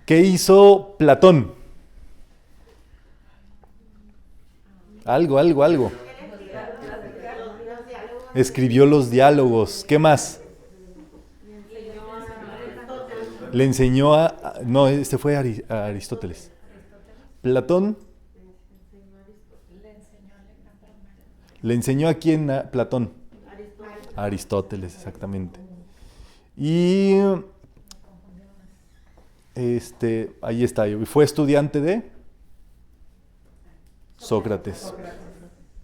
¿Qué hizo Platón? Algo. Escribió los diálogos. ¿Qué más? Le enseñó a... No, este fue a Aristóteles. Platón. ¿Le enseñó a quién? A Platón. A Aristóteles, exactamente. Y... ahí está. Fue estudiante de Sócrates.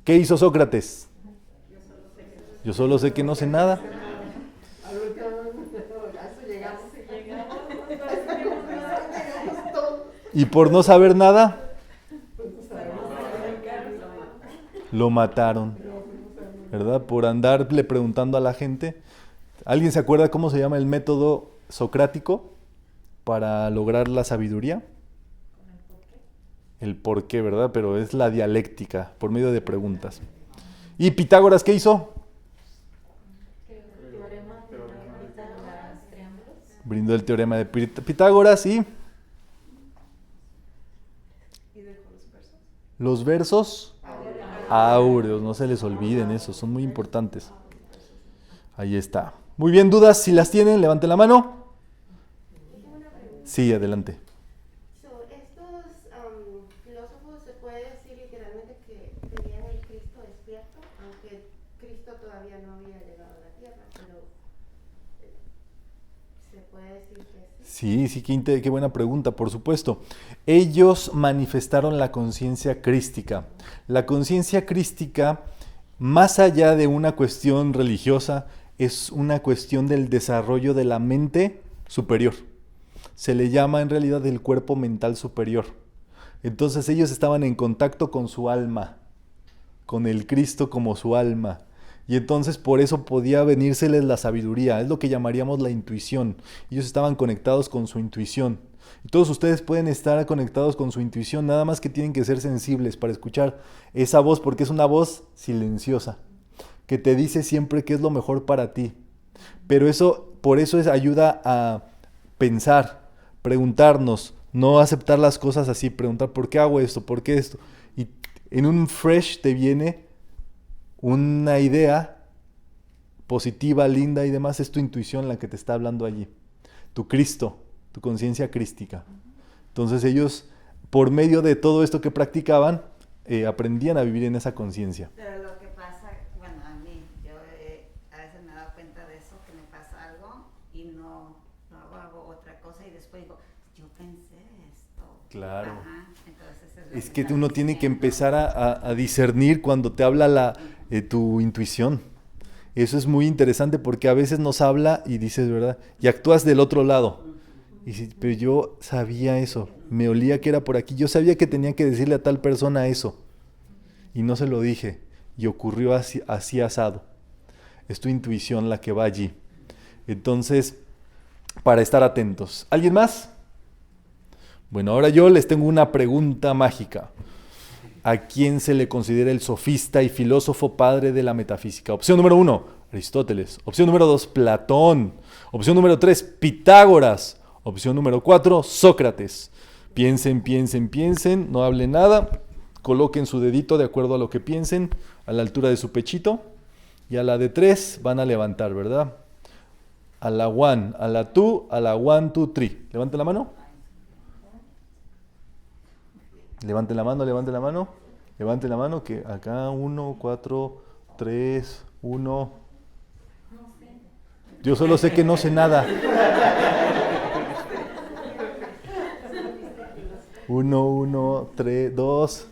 ¿Qué hizo Sócrates? Yo solo sé que no sé nada. Al último, a eso llegamos. Llegamos todos. Y por no saber nada, lo mataron. ¿Verdad? Por andarle preguntando a la gente. ¿Alguien se acuerda cómo se llama el método socrático para lograr la sabiduría? El por qué, ¿verdad? Pero es la dialéctica, por medio de preguntas. ¿Y Pitágoras qué hizo? Brindó el teorema de Pitágoras y... Los versos áureos, no se les olviden esos, son muy importantes. Ahí está. Muy bien, ¿dudas? Si las tienen, levanten la mano. Sí, adelante. Estos filósofos se puede decir literalmente que tenían el Cristo despierto, aunque Cristo todavía no había llegado a la tierra, pero se puede decir que sí. Sí, qué buena pregunta, por supuesto. Ellos manifestaron la conciencia crística. La conciencia crística, más allá de una cuestión religiosa, es una cuestión del desarrollo de la mente superior. Se le llama en realidad el cuerpo mental superior. Entonces ellos estaban en contacto con su alma, con el Cristo como su alma. Y entonces por eso podía venírseles la sabiduría, es lo que llamaríamos la intuición. Ellos estaban conectados con su intuición. Y todos ustedes pueden estar conectados con su intuición, nada más que tienen que ser sensibles para escuchar esa voz, porque es una voz silenciosa, que te dice siempre qué es lo mejor para ti. Pero por eso ayuda a pensar, preguntarnos, no aceptar las cosas así, preguntar ¿por qué hago esto? ¿Por qué esto? Y en un fresh te viene una idea positiva, linda y demás, es tu intuición la que te está hablando allí. Tu Cristo, tu conciencia crística. Entonces ellos, por medio de todo esto que practicaban, aprendían a vivir en esa conciencia. Pero lo que pasa, bueno, a mí, yo a veces me he dado cuenta de eso, que me pasa algo y no hago otra cosa y después digo, yo pensé esto. Claro. Ajá, entonces Es que uno tiene que empezar a discernir cuando te habla tu intuición. Eso es muy interesante porque a veces nos habla y dices, ¿verdad? Y actúas del otro lado. Y dices, pero yo sabía eso, me olía que era por aquí, yo sabía que tenía que decirle a tal persona eso. Y no se lo dije. Y ocurrió así asado. Es tu intuición la que va allí. Entonces, para estar atentos. ¿Alguien más? Bueno, ahora yo les tengo una pregunta mágica. ¿A quién se le considera el sofista y filósofo padre de la metafísica? Opción número 1, Aristóteles. Opción número 2, Platón. Opción número 3, Pitágoras. Opción número 4, Sócrates. Piensen, no hablen nada. Coloquen su dedito de acuerdo a lo que piensen, a la altura de su pechito. Y a la de 3 van a levantar, ¿verdad? A la 1, a la 2, a la 1, 2, 3. Levanten la mano. Levanten la mano, que acá 1, 4, 3, 1. Yo solo sé que no sé nada. 1, 3, 2,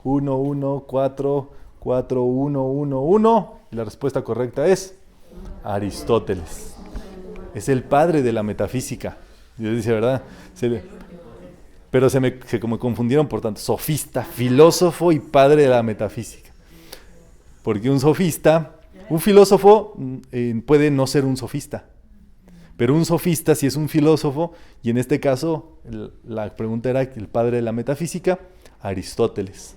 1, 1, 4, 1, 1. Y la respuesta correcta es Aristóteles. Es el padre de la metafísica. Dios dice, ¿verdad? Pero se me confundieron, por tanto, sofista, filósofo y padre de la metafísica. Porque un sofista, un filósofo puede no ser un sofista, pero un sofista sí es un filósofo, y en este caso la pregunta era el padre de la metafísica, Aristóteles.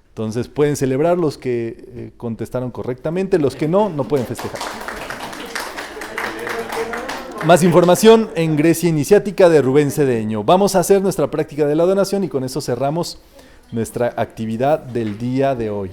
Entonces pueden celebrar los que contestaron correctamente, los que no pueden festejar. Más información en Grecia Iniciática de Rubén Cedeño. Vamos a hacer nuestra práctica de la donación y con eso cerramos nuestra actividad del día de hoy.